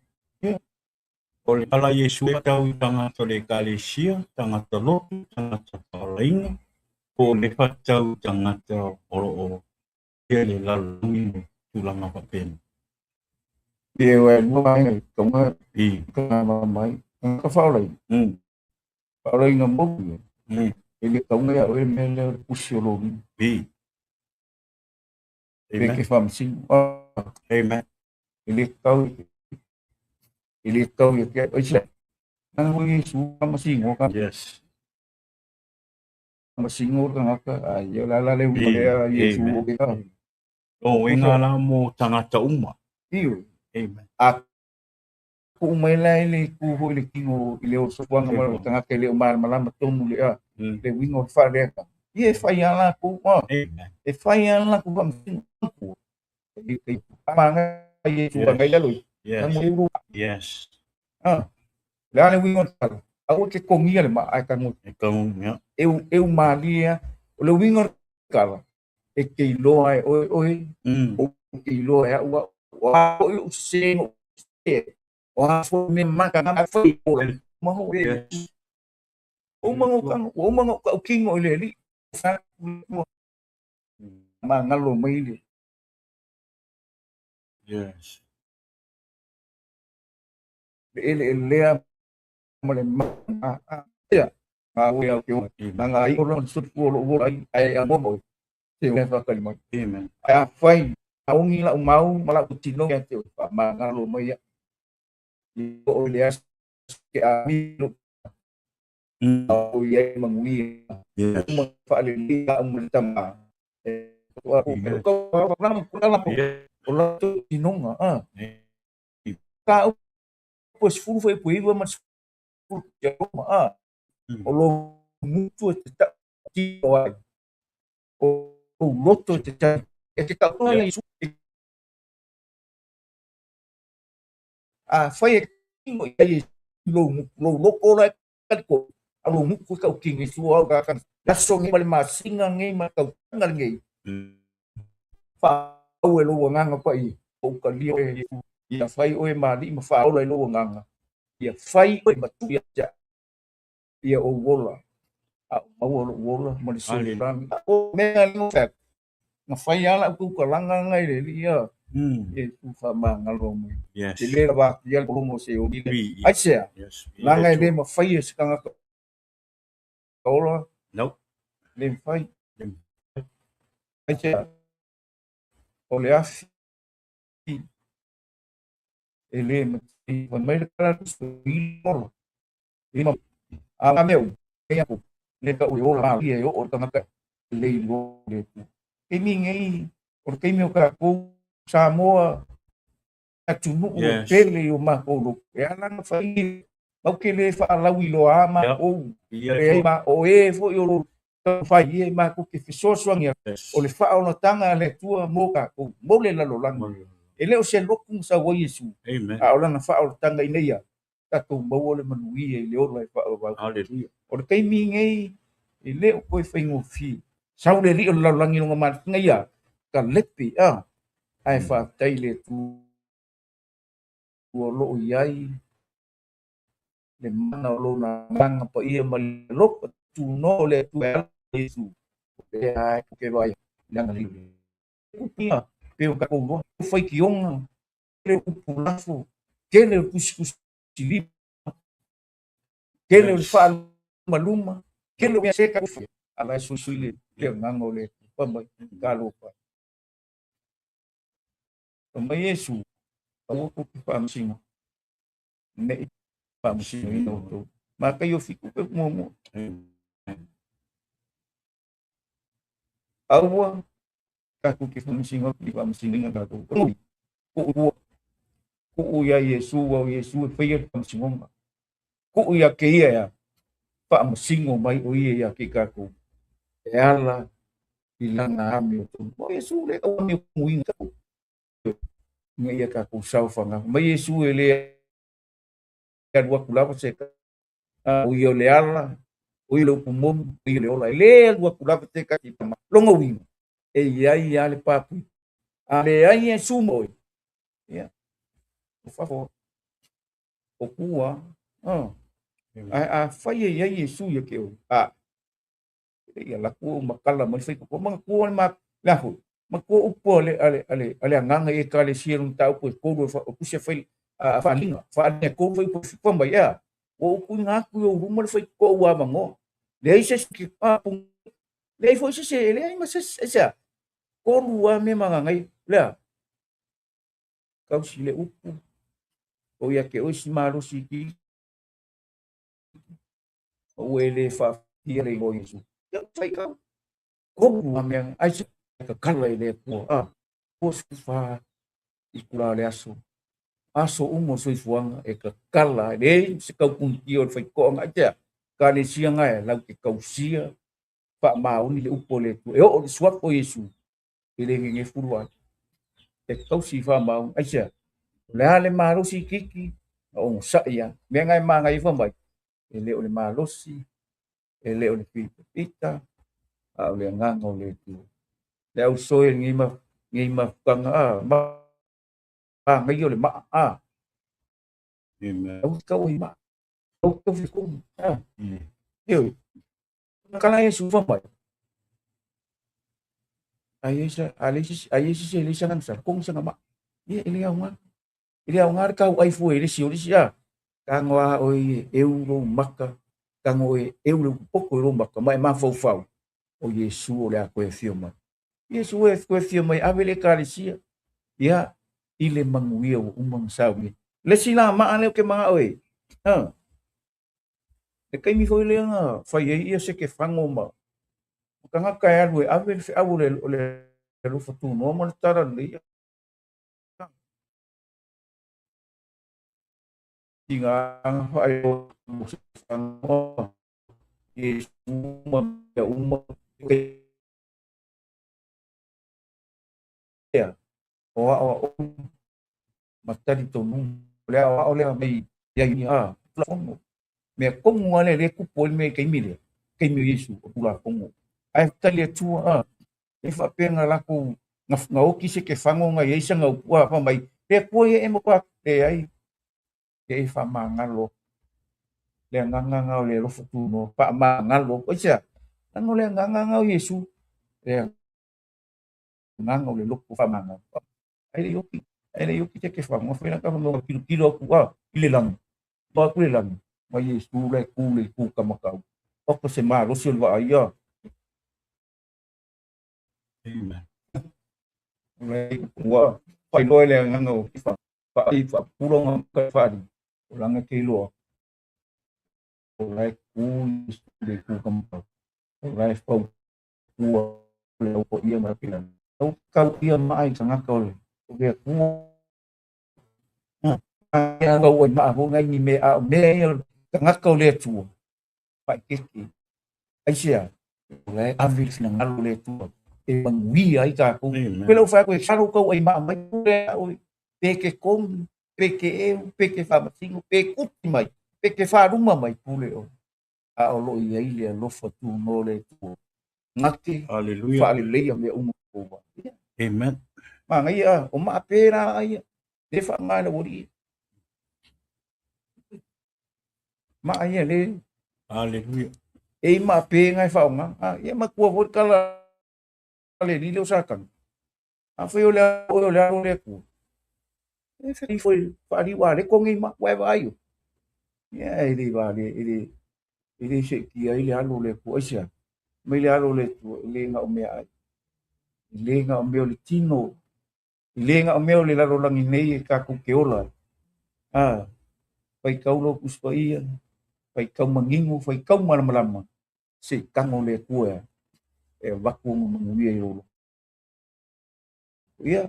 o le ala Yesu e tau tanga to le kalesia tanga to lotu tanga to palainga o le fatau tanga to o ele la lungi tulanga papen ye wa no ai ko ma i ka ma mai ka fa lai ngam mo ele ka nga o me le pusiologi i e ke fam sing amen ele ka ye ke o se nang mo Yesu ma sing o ka yes ma sing o ka ka ye la la le le Yesu o ke ka o inga la mo tanga ta uma iyo amen a ku mai lai le ku ho le kingo ile o so wanga ma tanga ke le ma ma ma tomu le le wingo fa le ka ye fa ya la ku amen e fa ya la ku fam sing ku e ma nga Yesu nga ya lo yes mo yes le ale wingo tala au ke kongia le ma ai ka mo e ka ya eu malia o le wingo kala e ke loa e oi o ke loa e wa o se o a fo me maka na fo o ma ho e o mango ka o kingo le li fa ma ngalo mai le yes ele le ma le ma ya ma o ya ke na nga ai o lo su o ai a mo te le fa ka mo amen a fai a ungi la mau mala utino ya te ma ngalo mai ya o le as ke a mi o ye mangui yes uma fa le li a um tama o ko na la o la tu inonga ka o se fu foi puiva mas fu ya o lo mutu te ta ti o o loto te tai e te ka Yeah. le su a fai e kingo i lo loko la ka ko a lo mu ku ka kingi su o ka kan la so ngi ma singa ngi ma ka ngal ngi fa o lo nganga pa i o ka li o ia fai o e mali ma fa o lo nganga ia fai o ma tu ia o wola a wola mo le so Hallelujah. ran o me no fa na fai ala ku ka langa ngai le ia e tu fa ma ngalo mo Yes. te le ba ia ko mo se o ni Be. ai se Yes. langa le ma fai e skanga ka ola Nope. le fai ai se o le afi e le ma i mai le kala su i lo i ma a meu e aku le ka o ola ma i o tanga ka le lo le e mi ngai o ke meu ka ko Samoa atunu o Yes. pele o ma o lo e ala na fai mau ke le fa la wi lo a ma Yep. o Yeah. e ma o e fo yo lo fai e ma ko ke fiso swang Yes. o le fa o na tanga le tua mo ka ko mo le la lo lang e le o se loku sa wo yesu Amen. a o lana fa o tanga i nei ta to mo o le manui e le o lai fa o ba Hallelujah. o le kai mi ngai e le o ko fai ngo fi sa le li o la langi ngo ma ngai ya ka lepi a ai fa tai le tu o lo iai le mana o lo na manga pa ia ma lo tu no le tu e yesu e ai ke vai langa li ia pe o ka ko fai ki onga le upulafu kele kuskus sili kele Yes. fa maluma kele me seka ala susuli le ngango le pamba galo pa pamba yesu o ko pa msingo ne pa msingo ino to ma ka yo fiku pe mo awa ka ku ki msingo pa msingo nga ko ku ya yesu wa yesu pe ya msingo ku ya ke ya pa msingo mai o ya ke ka ku e ala ilanga ami o mo yesu le o mi muinga ngai ka ku sau fanga mai yesu ele ka dua kulava se o yo le ala o yo ku mom o yo le ola le dua kulava te ka ti longa wing e ia le papu ale ai e sumo ya por favor o kua a fai ia yesu ya ke o ia la ku makala mai fai ko ma ku ma la hu ma ko upo ale nganga e ka le sirun tau ko ko ko se fai a fa linga fa ne ko fai po mai ya o ku nga ku yo rumo fai ko wa mango le se ki pa pung le fo se le ai ma se ko lua me manga ngai le ka si le upu o ya ke o si maru si ki o ele fa ia le mo yesu ya fai ka ko lua me ai se ka kala le ko ko su fa i kura le aso umo soi fuanga e ka kala le se kau pun ki o fai ko nga ja ka le sia nga la ke kau sia pa mauni le upo le tu e o swap o yesu ele nge furwa e kau si fa mau ai sia le ale maru si kiki o sa ia me ngai ma ngai fa mai ele o le maru si ele o le pita a o le nganga o le tu le au soi ngi ma kanga ma ngai o le ma Amen. au kau i ma au kau fi kum eu kala yesu fa mai Ayesa elisa kan sa kung sa ngama ye iliaw nga ka ai fu elisi olisi ya kangwa oi euro maka kango euro poko ro maka mai ma fo fau o yesu o le ko e fioma yesu e ko e fioma avele kalisia ya ile manguia o umang sawi le sila ma ale ke mga oi ha e kai mi foi le nga fa ye se ke fango ma kanga kai alu avele fe avule le lu fatu no mo tara le tinga ai o Yesu uma o matari to nu le mai ya ni fongo me kongo le ku pol me kai mi Yesu pula kongo ai tali tu e fa penga la ku nga o ki se ke fango nga ye sanga wa pa mai te ko e mo pa te ai ke fa mangalo le nganga le lo futu no pa mangalo o sia ano le nganga Yesu le nganga le lo fa mangalo ai yoki te ke fa mo fa na ka no kilo ku ile lang ba ku le lang ma Yesu le ku ka makau o ko se ma ro se wa ia Amen. wa phải đôi là ngăn ngầu phải cú đông cái phải là nghe kêu lo lại cú để cú cầm lại phong cú leo có yên mà cái là đâu cao yên mãi chẳng ngắt câu việc cú ai đâu quên mà hôm nay nhìn mẹ chẳng ngắt câu liệt chùa phải cái ấy xia lại avis là ngắt liệt chùa bằng vi ấy cả cũng cái lâu phải cái sao câu ấy mà mấy ôi pe com pe fa matingo pe kut mai pe fa ruma mai puleo a o lo ia ile lo fatu no le tu ngati Hallelujah. fa le me ko Amen. ma ngai o ma pera ai te fa ma le ori ma ai le Hallelujah. e ma pe ngai fa nga e ma ko vo kala le ni lo sakan a foi o le ku e foi fa ri wa le ko ngai ma wa vai ele vale ele se que ele alo le poisia me le alo le le nga o mea le nga o mea le tino le nga o mea le lalo langi nei ka ku ke ola pai kau lo kuspaia pai kau mangingu pai kau malama se kango le kua e vaku ngi e lo ia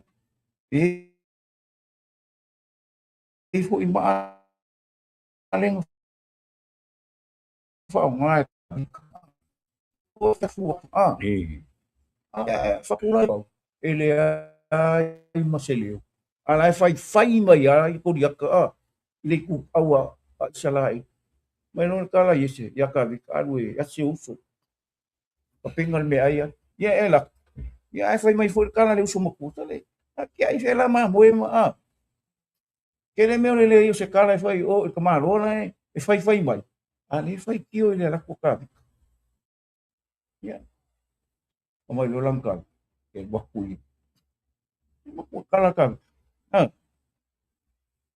e fo ima aleng fa ngai o fa fu fa pula ele ai maselio ala fai mai ai ko dia ka le ku awa salai mai no kala yese ya ka vi ka we ya se uso o pingal me ai ya ela ya ai fai mai for kala le uso mo ku tale aki ai ela ma mo ma que le me le yo se kala fai o ka ma ro na e fai mai ani fai kio le la ku ka ya o mai lo lang ka ke bakui kala ka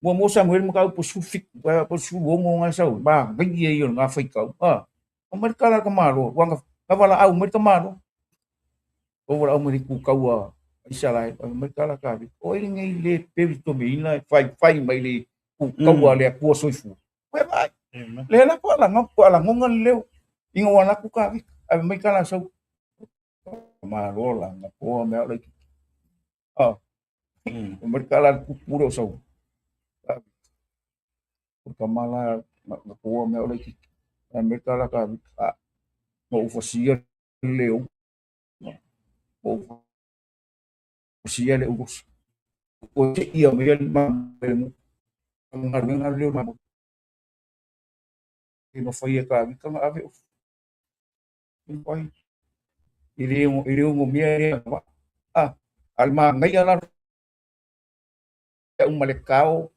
mo Samuel mo ka po sufik po su mo nga sa ba bigi yon nga fai ka o mer kala ka maro wanga ka wala au mer ka maro o wala au mer ku ka wa isa lai mer kala ka o ngai le pe to me ina fai mai le ku ka wa le ku so fu we ba le la ko la ngongan le ingo wana ku ka mer kala sa maro la nga ko me le mer kala ku puro so kamala ko me ole ki me kala ka mo fosia leo mo fosia le us o te ia me ma ngar leo ma no foi ka ka ave oi ile mo me alma ngai ala un malekao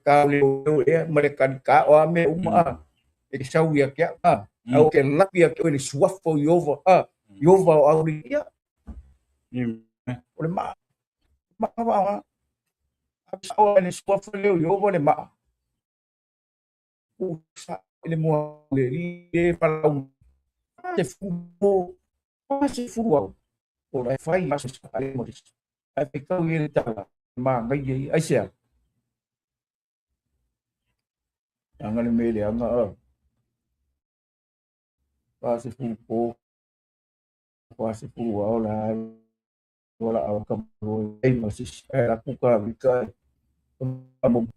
ka leo mereka ka o me e sau ia kia au ke lapi ia ke suafo yova yova au ia ole ma wa au le suafo leo yova le ma u sa le mo le ri para un se fu o le fai ma se ale mo ai pe ka ile ta ma ngai ai sia angale mele anga quase fu quase fu wala au kam ai ma se era ku ka vika amo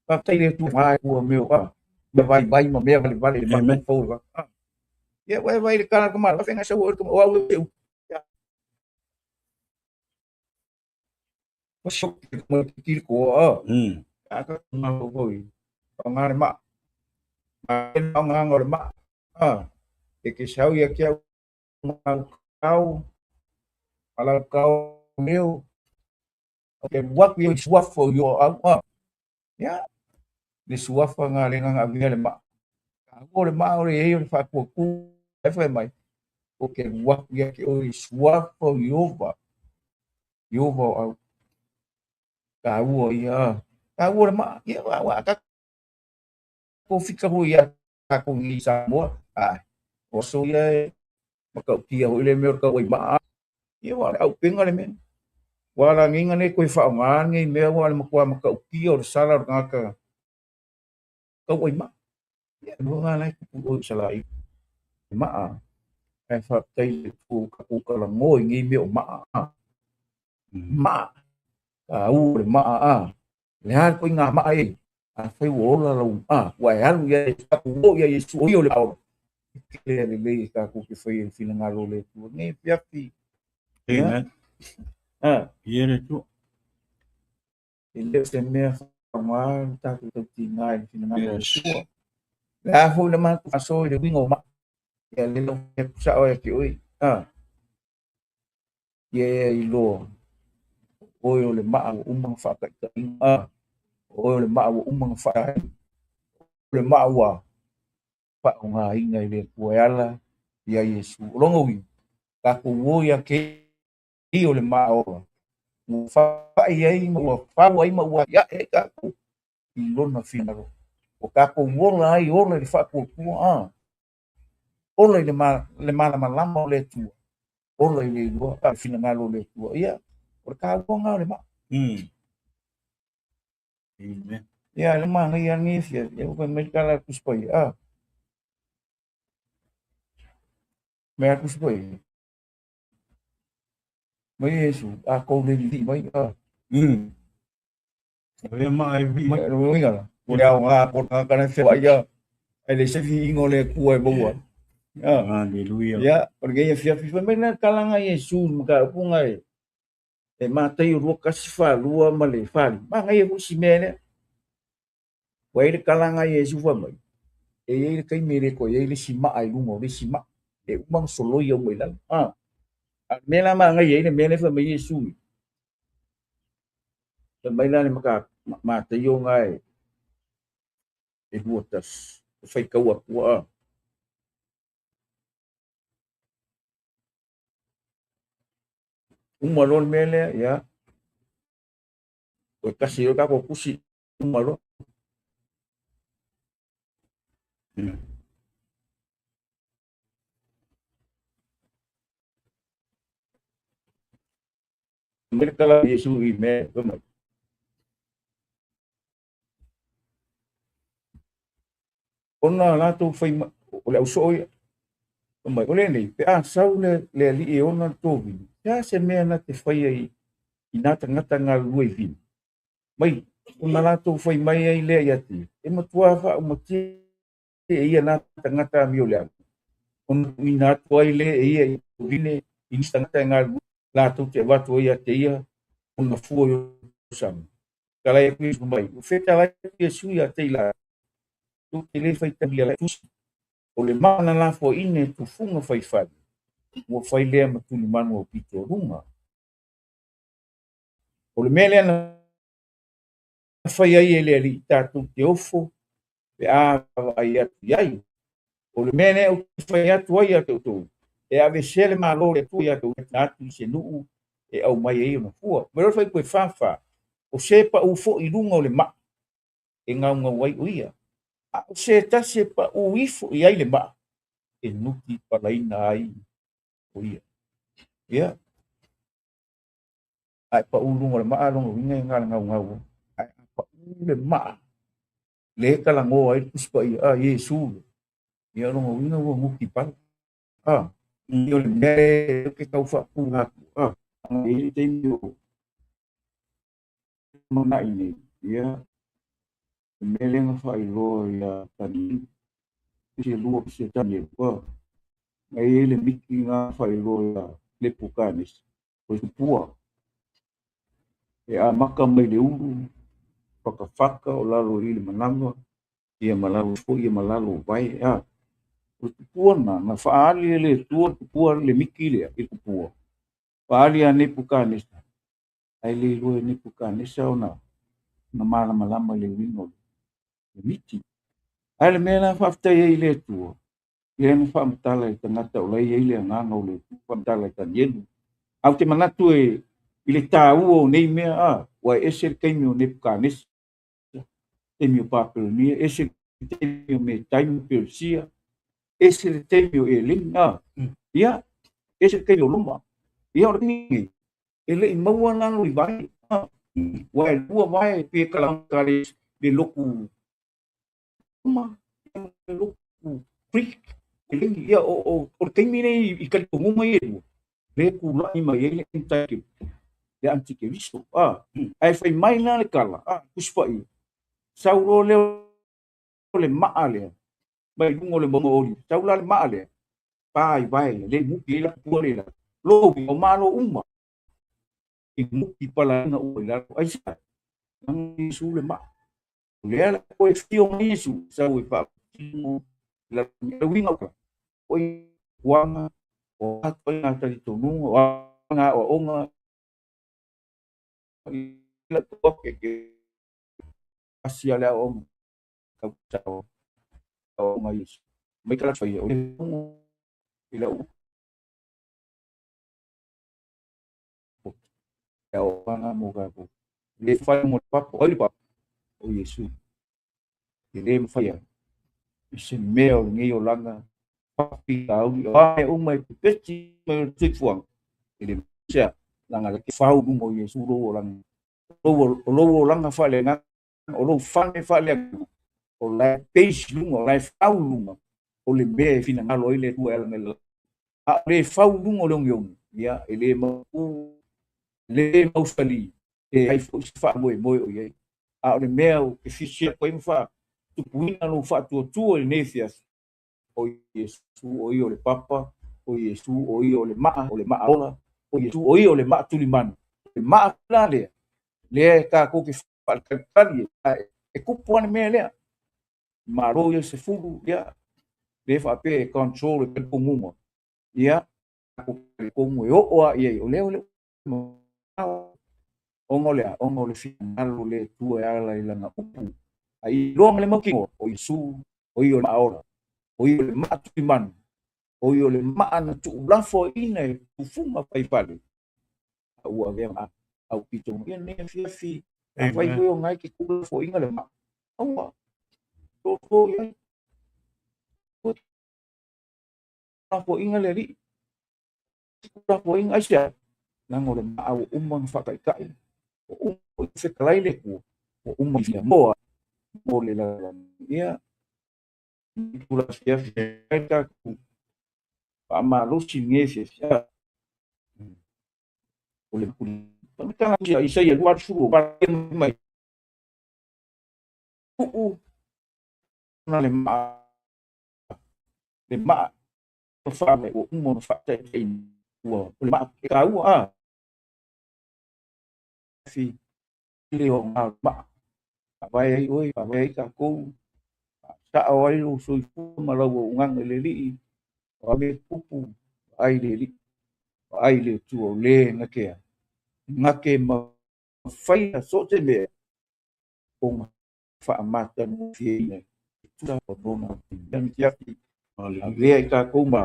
pa tai le tu mai ku meu me vai ma me vale ma fo ya vai le kana ka ma fa nga sa wo ko wa Masuk ke kiri ko aka nga boy nga ma nga ngor ma ke sau ya kia kau ala kau meu okay what you swap for your ya ni swap nga le nga le ma le ma ore e fa ko ku fa mai okay what ya ke o swap for your au kau ya kau le ma ya wa ka ko fika ho ya ka ko ni sa mo o so ya maka kia ho le me ka ma ya wa au pinga le me wala nginga ne ko fa nga ngi me wa ma ko maka kia o sala nga ka ma ya no nga lai ko sala ma ai fa tai ku ka ku ka la mo ngi me ma u le ma le ha ko nga ma ai fai wo la wa ya lu ya ku wo ya su yo le au ke le ka ku ke fai fina nga lo le tu ni pia fi Iere tu. Ele se me ma ta ku ti ngai fina nga lo tu la fu le ma ku so le wingo ma ya le lo ke sa o ke oi ye i lo o le ma u ma fa ka o le ma u ma fa le ma wa fa nga inga le ku ala ya Yesu longo wi ka ku wo ya ke i o le ma o mo fa ia i mo fa wa i mo wa ya e ka ku i lona fina ro o ka ku wo la i o le fa ku o le ma la ma le tu o le lo ka fina nga lo le tu ia o ka wo nga le ma Amen. ya le ma ngi ya ngi fia ya ko me ka la ku spo me ku spo me Yesu a ko le di mai Oe mai vi. Ro nga ko ya nga ko ka na fe ya ele se fi ngole ku e bo Hallelujah. ya porque ia fia fi me na kalanga Yesu ka punga e matei ro ka si fa lua ma le fali ma ngai ku si mene wa ile kalanga Yesu fa mai e ile kai mere ko ile si ma ai lu mo le si ma e umang solo yo mo la mena ma ngai ile mene fa mai Yesu te mai la ni maka matei yo ngai e luotas fai ka wa malon mele ya o kasi yo ka ko kusi malon mereka la Yesu i me ona la tu fai o le uso mai o le nei pe sau le li e ona tovi ya se me na te fai ai ina tangata nga lui vin mai ona la tu fai mai ai le ia ti e matua fa o mati e ia na tangata mi o le ona ina tu ai le e ia vine ina tangata nga la tu te watu ia te ia ona fuo sam kala e kuis mai o feta la Yesu ia te la tu te le fai tabia la o le mana la fo ine tu funga fai fai mo fai lea ma tuli manu o pito runga o le mele na fai ai ele ali tatu te ofo pe a ai atu iai o le mele o fai atu ai atu tu e ave sele ma lo le tu ia tu atu se nuu e au mai ai na fua pero fai koe fafa o sepa u fo i runga o le ma e ngau ngau wai uia o se tase pa u ifo i ai le ma e nuki palaina ai o ia ia ai pa u lunga le ma longa winga ngala ngau ngau ai pa u le ma le kala ngo ai kuspa i a Yesu ia longa winga wo muki pa io le mere ke kau fa pu nga i te mio mana ini ia mele nga fa i lo ia tani se lu se tani ko ai le miki nga fa i lo ia le pukanis ko pua e a maka mai le ulu whakawhaka o lalo i le mananga ia malalo fo ia malalo vai a o tupua na whaali e le tua tupua le miki le i tupua whaali a nepu ka nesa ai le lue nepu ka nesa o na malama le wino le miti ai le mea na whaftai e le tua ia na whaamtala i tangata o lai e le anganga o le whaamtala i tanienu au te manatu e i le tā ua o nei mea a wai ese le kaimi o nepu ka nesa temi o papelonia ese temi o me taimi pelosia ese le temi o e linga ia ese le kaimi o luma ia o le mingi e le i maua nalo i vai wai lua vai pe kalanga le loku luma le loku freak e lingi ia o le kaimi nei i kalitongu mai e le kulai mai e le intai le antike viso ai fai mai na le kala kuspai sauro le maa le mai lungo le bongo oli saula le maa le pai vai le muki la pole la lo o malo uma i muki pala na o la ai sa nang su le ma le ala ko e fio ni su sa we pa la winga ka oi wanga o ato na ta di tonu wanga o onga la to ke asia la o ka sa o ngai mai kala fai o ila o wanga mo ga ko le fai mo papo oli papo o Yesu e le fai se meo ngi o langa papi au ai o mai peti me tifuang e le sia langa le fau mo Yesu ro langa lo langa fa le nga o lo fa le o la peixe lunga o la fau lunga o le be fina ngalo ile tu el mel a le fau lunga o le ya ele mo le mausali e ai fo fa mo o ye a le mel que fixia ko im fa tu puina no fa tu o necias o Yesu o le papa o Yesu o le ma ola o Yesu o le ma tuliman le ma la le ka ko ki fa kali e kupu ane me le maro ye se fulu ya le fa pe control pe kumuma ya ko mo yo o ye o le ongo le final le tu ala ila na upu ai lo le moki o Yesu o le maora o le ma tuliman o le ma na tu lafo ina tu fuma pai pale ua ve au pito ye ne fi vai ko ngai ki ku fo inga le ma ua to ye ko fo inga le ri ku fo inga asia nango le ma au umang fa kai o se klai le ku o umang fi mo o le la ya ku la fia ka ku pa ma lo si nge fia o le ku pa ka ya isa ye wa su ba mai na le ma fa me o mo fa te o le ma ka u fi le o ma vai oi vai ka ku ta oi lu su ma lo ngang le li o me pupu ai le tu o le ngake ma fai so te me o ma fa mata no fi ne tu da o bona dan ya le ka ku ma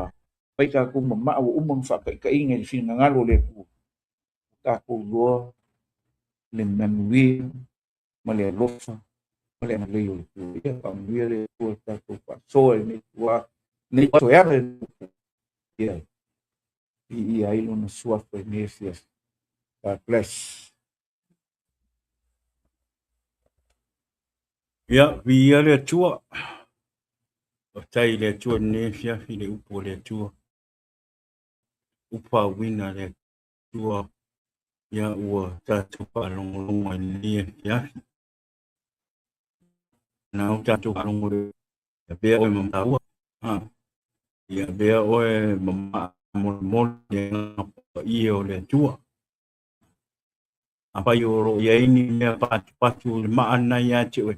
pai ka ku ma o umang fa ka inga fi ngalo le ku ka ku lo le manui ma le lofa ma le le yo ya pa mi le ku ta ku pa so ni wa ni to ya le ya i ai lo na sua pe nesias God bless ya vi le tua o tai le tua ne fia fi le upo le tua upa wina le tua ya ua ta tupa longo ni ya na o ta tupa longo ya be o mama ua ya be o mama mo mo le i o le tua apa yo ro ya ini me patu le maana ya chewe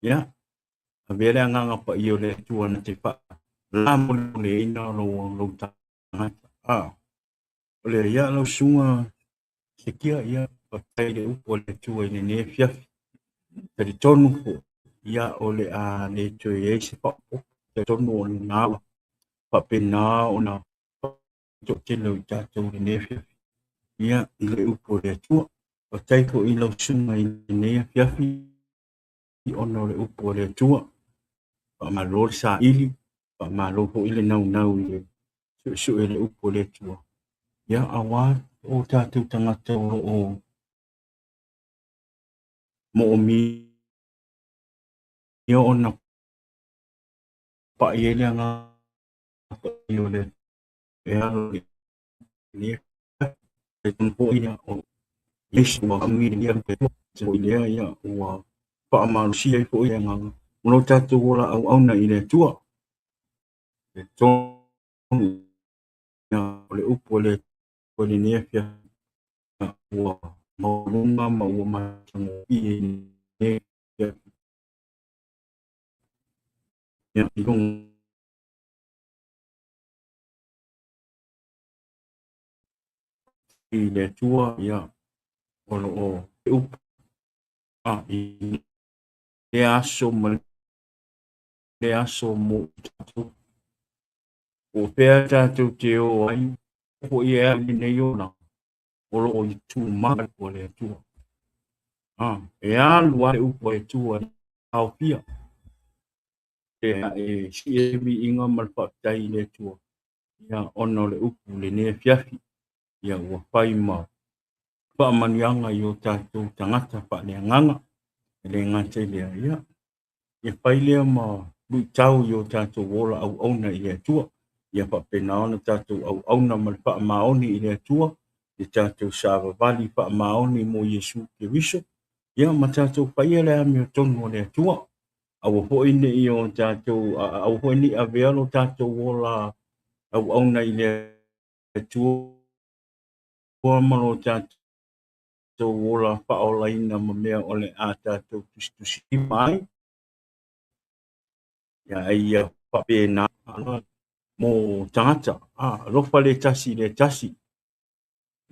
ya avele nganga pa yo le tua na te pa la mo le ina lo ta le ya lo sunga se kia ya pa tai le upo le tua ni ne fia te tonu ko ya ole a le tue e se pa te tonu na pa pe na ona to te lo ta to ne fia ya le upo le tua pa tai ko i lo sunga i ne fia i ono le upo le tua pa ma lo sa ili pa ma lo ko ile nau ile su ele upo le tua ya awa o tatu tangata o mo mi yo ona pa ele nga pa yo le ya ni e tempo ina o yesu wa mi ni ya pe so ile ya wa pa ma si ai po ya nga mo tatu ola au na ile tua e to ya le upo le ko ni fia wa mo lunga ma wa ma i ne ya ikong i le tua ya o lo o up a i le aso mo tatu o pea tatu te o ai o i ea ni nei o na o lo o i tu ma o le tua e a lua le upo e tua au pia e si e mi inga malpa tai le tua ya ono le upu le ne fiafi ya ua pai ma pa manianga yo tatu tangata pa le nganga le ngate le ya e pai le ma lu tau yo tatu wola au ona i le tua ya pa pena ona tatu au ona malpa maoni i le tua e tatu sava vali pa maoni mo Yesu Kiriso ya ma tatu pai le mi tonu le tua au ho ine i o tatu au ho ni a velo tatu wola au ona i le tua malo tatu to wola pa ola ina ma mea ole a tatu tusi mai ya ia pa pena mo tangata lofa le tasi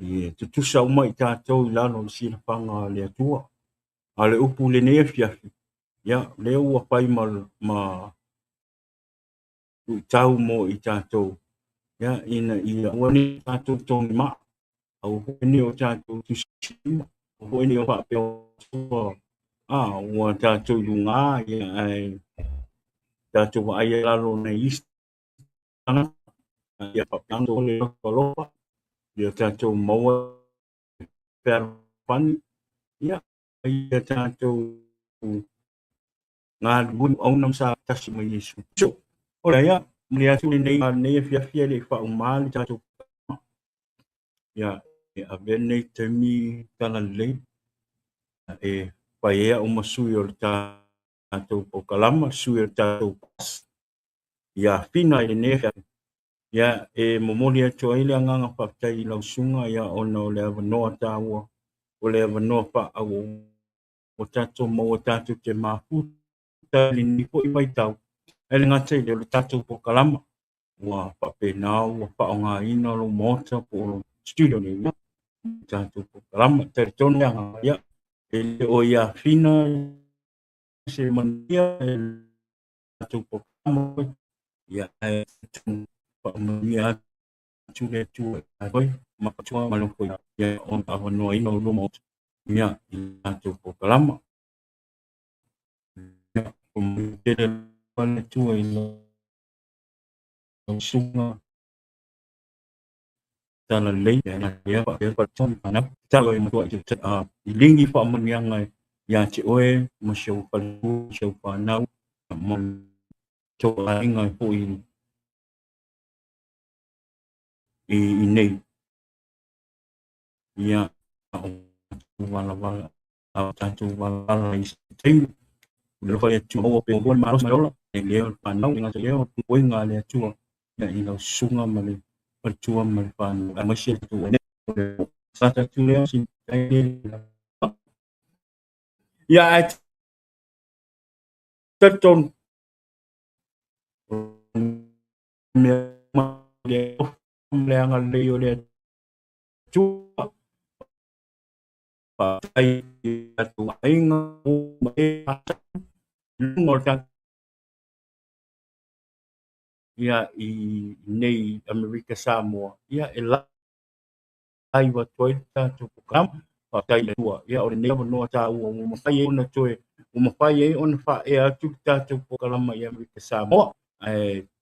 e tutusa uma i tātou i lano le sila panga le atua a le upu le nea fiafi ya le ua pai ma tau mo i tātou ya ina wani tātou tōni ma au honi o tātou tusi honi o whapeo ua tātou lunga ia ai tātou wa aia lalo nei istana ia whapeando le lopa ia tātou maua pēr pani ia ia tātou ngā bun au nam sa tasi mai Yesu so ora ia mea tu nei fia le wha umali tātou ia e avene temi tala le e paia o masui o tātou o kalama sui o tātou ia fina i nea ia e momoli atu ai le nganga whaktai i lausunga ia ona o le avanoa tāua o le avanoa pa au o tātou mau o tātou te mafuta li nipo i mai tau e le ngata i le tātou po kalama ua whapena ua whaonga ina lo mota po studio ni ia tātou po kalama tari tonu ia e le o ia fina se mania e tātou po kalama ia e tunu whaomania tule tue ai makatua maloko ia on avanoa ina lo mota ia i tātou po kalama ia o mutele pale tua i lo sunga tala lei na ia pa pa ton ana talo i matua i lingi pa manianga ia te oe mo shau palu shau pa nau mo to ainga po i nei ia wala au tatu wala i tei lo fa tu o pe bon maros marola e leo pa nau nga leo po nga le tu ia i lo sunga male per tua male pa a mashi tu ne sa tu leo si ia ai taton me ma le anga le o le tua pa ai tu ainga o me ngol ka ia I nei Amerika Samoa ia e lai wa toi ta tu kam pa tai le tua ia o le nei no ta o mo fai ona toe o mo fai ona fa e atu ta tu kalama ia Amerika Samoa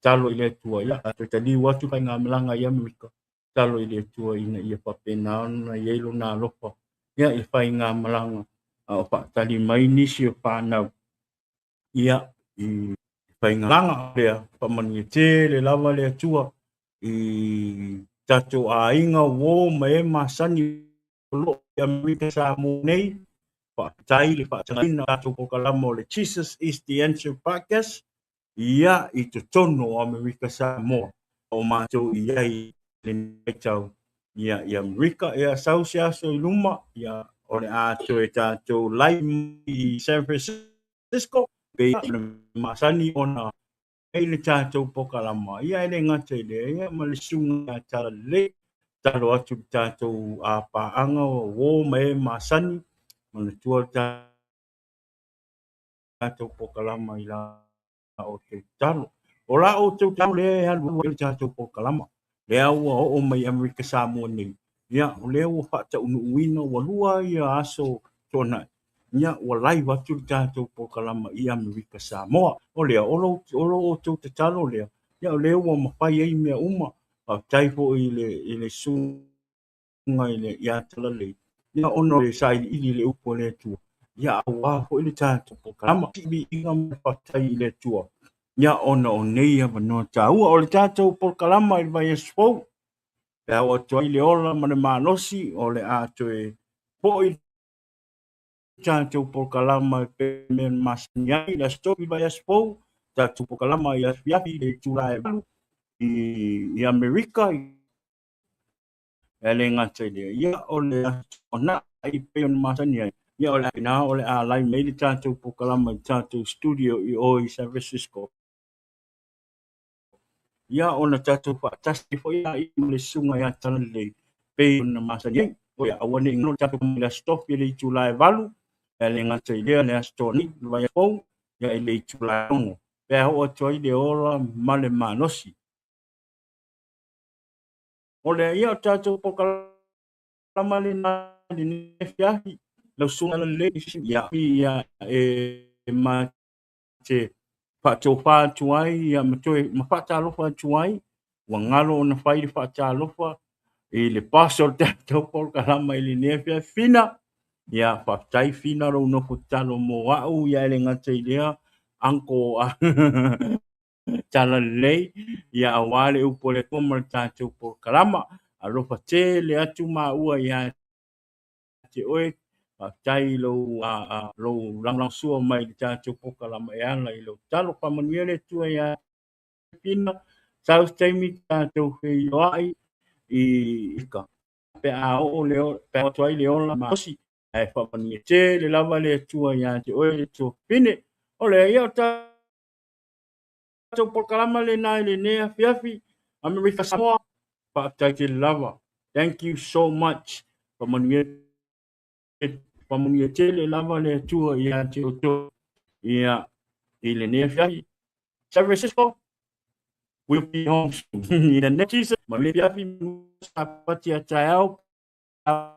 talo I le tua ia to te li watu kai ngā malanga I Amerika talo I le tua ina ia papena ona ia lo na lopa ia I fai ngā malanga o pa tali mai nisi o whanau ia I fai ngā langa lea pamani te le lava le tua I tato a inga wo me masani lo I Amerika Samoa nei pa tai le pa tangina tato po kalamo le Jesus is the answer podcast ia I te tono o Amerika Samoa o mātou ia I le tau ia I Amerika ia sausi aso I luma ia o le ato e tātou lai I San Francisco pe masani ona e le tātou pokalama ia ele ngata le ia ma le sunga tala le talo atu tātou a paanga o me masani ma le tua tātou pokalama I la o te talo. O la o te talo le halu o te tātou po kalama. Le au o mai Amerika Samoa nei. Ia, o le o whata unu uina o lua ia aso tona. Ia, o lai watu te tātou po kalama I Amerika Samoa. O lea, o lo o te talo lea. Ia, o le o mawhai ei mea uma. Pa taifo I le sunga I le iatala le. Ia, ono le sai ili le upo le tua. Ia, awa ho I le tātou po kalama. Tibi inga mawhatai I le tua. Ia ona o nei ava no tāua o le tātou por kalama I vai esfou. Pea o toi le ola ma le manosi o le ato e po I tātou por kalama pe me masani ai la stopi vai esfou. Tātou por kalama I asfiafi le tūrai valu I Amerika e le ngata I lea. Ia o le ona I pe on masani ai. Ia o le apina o le a lai me le tātou por kalama I tātou studio I o I San Francisco. Ia ona tātou whaatasi fo ia I le sunga ia tala le pe ona masani ai. O ia awane ngano tātou me la stofi le tūlai valu. E le ngata I lea le astoni vai fou. Ia I le tūlai ongo. Pea hoa toi le ola male manosi. O le ia tātou pokalama le na le nefiahi. Lau sunga le ia ma te whātou whātuai, ia ma whātalofa tuai, wa ngalo o na whai le whātalofa, I le paso o tātou por kalama I le nefia fina, ia whātai fina rau no whātalo mo au, ia ele ngata I lea, anko a tala lei, ia awale upo le koma le tātou por kalama, a lofa te le atu ua ia te oe, tai lo lang sua mai tātou pokalama e ana I lo talo pamanuia le tua ia pina South Taimi tātou hei loai I ika pe a o leo pe o tuai leo la maosi e pamanuia te le lava le tua ia te oe le tua pine o le ia tātou pokalama le nai le nea fiafi Amerika Samoa pa tai te lava. Thank you so much pamanuia pamunia tele lava le tua ia te oto ia I le nefiahi. San Francisco will be home soon. I the next season, ma le fiafi sa pati a taiao a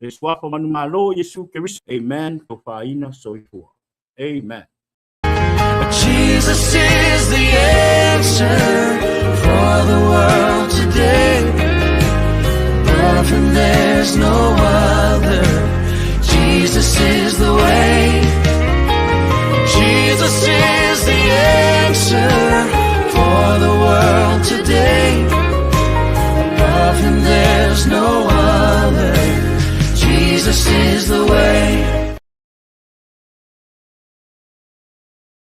le swapa manu malo Yesu Keristo. Amen. To faina soifua. Amen. Jesus is the answer for the world today. Above him there's no one.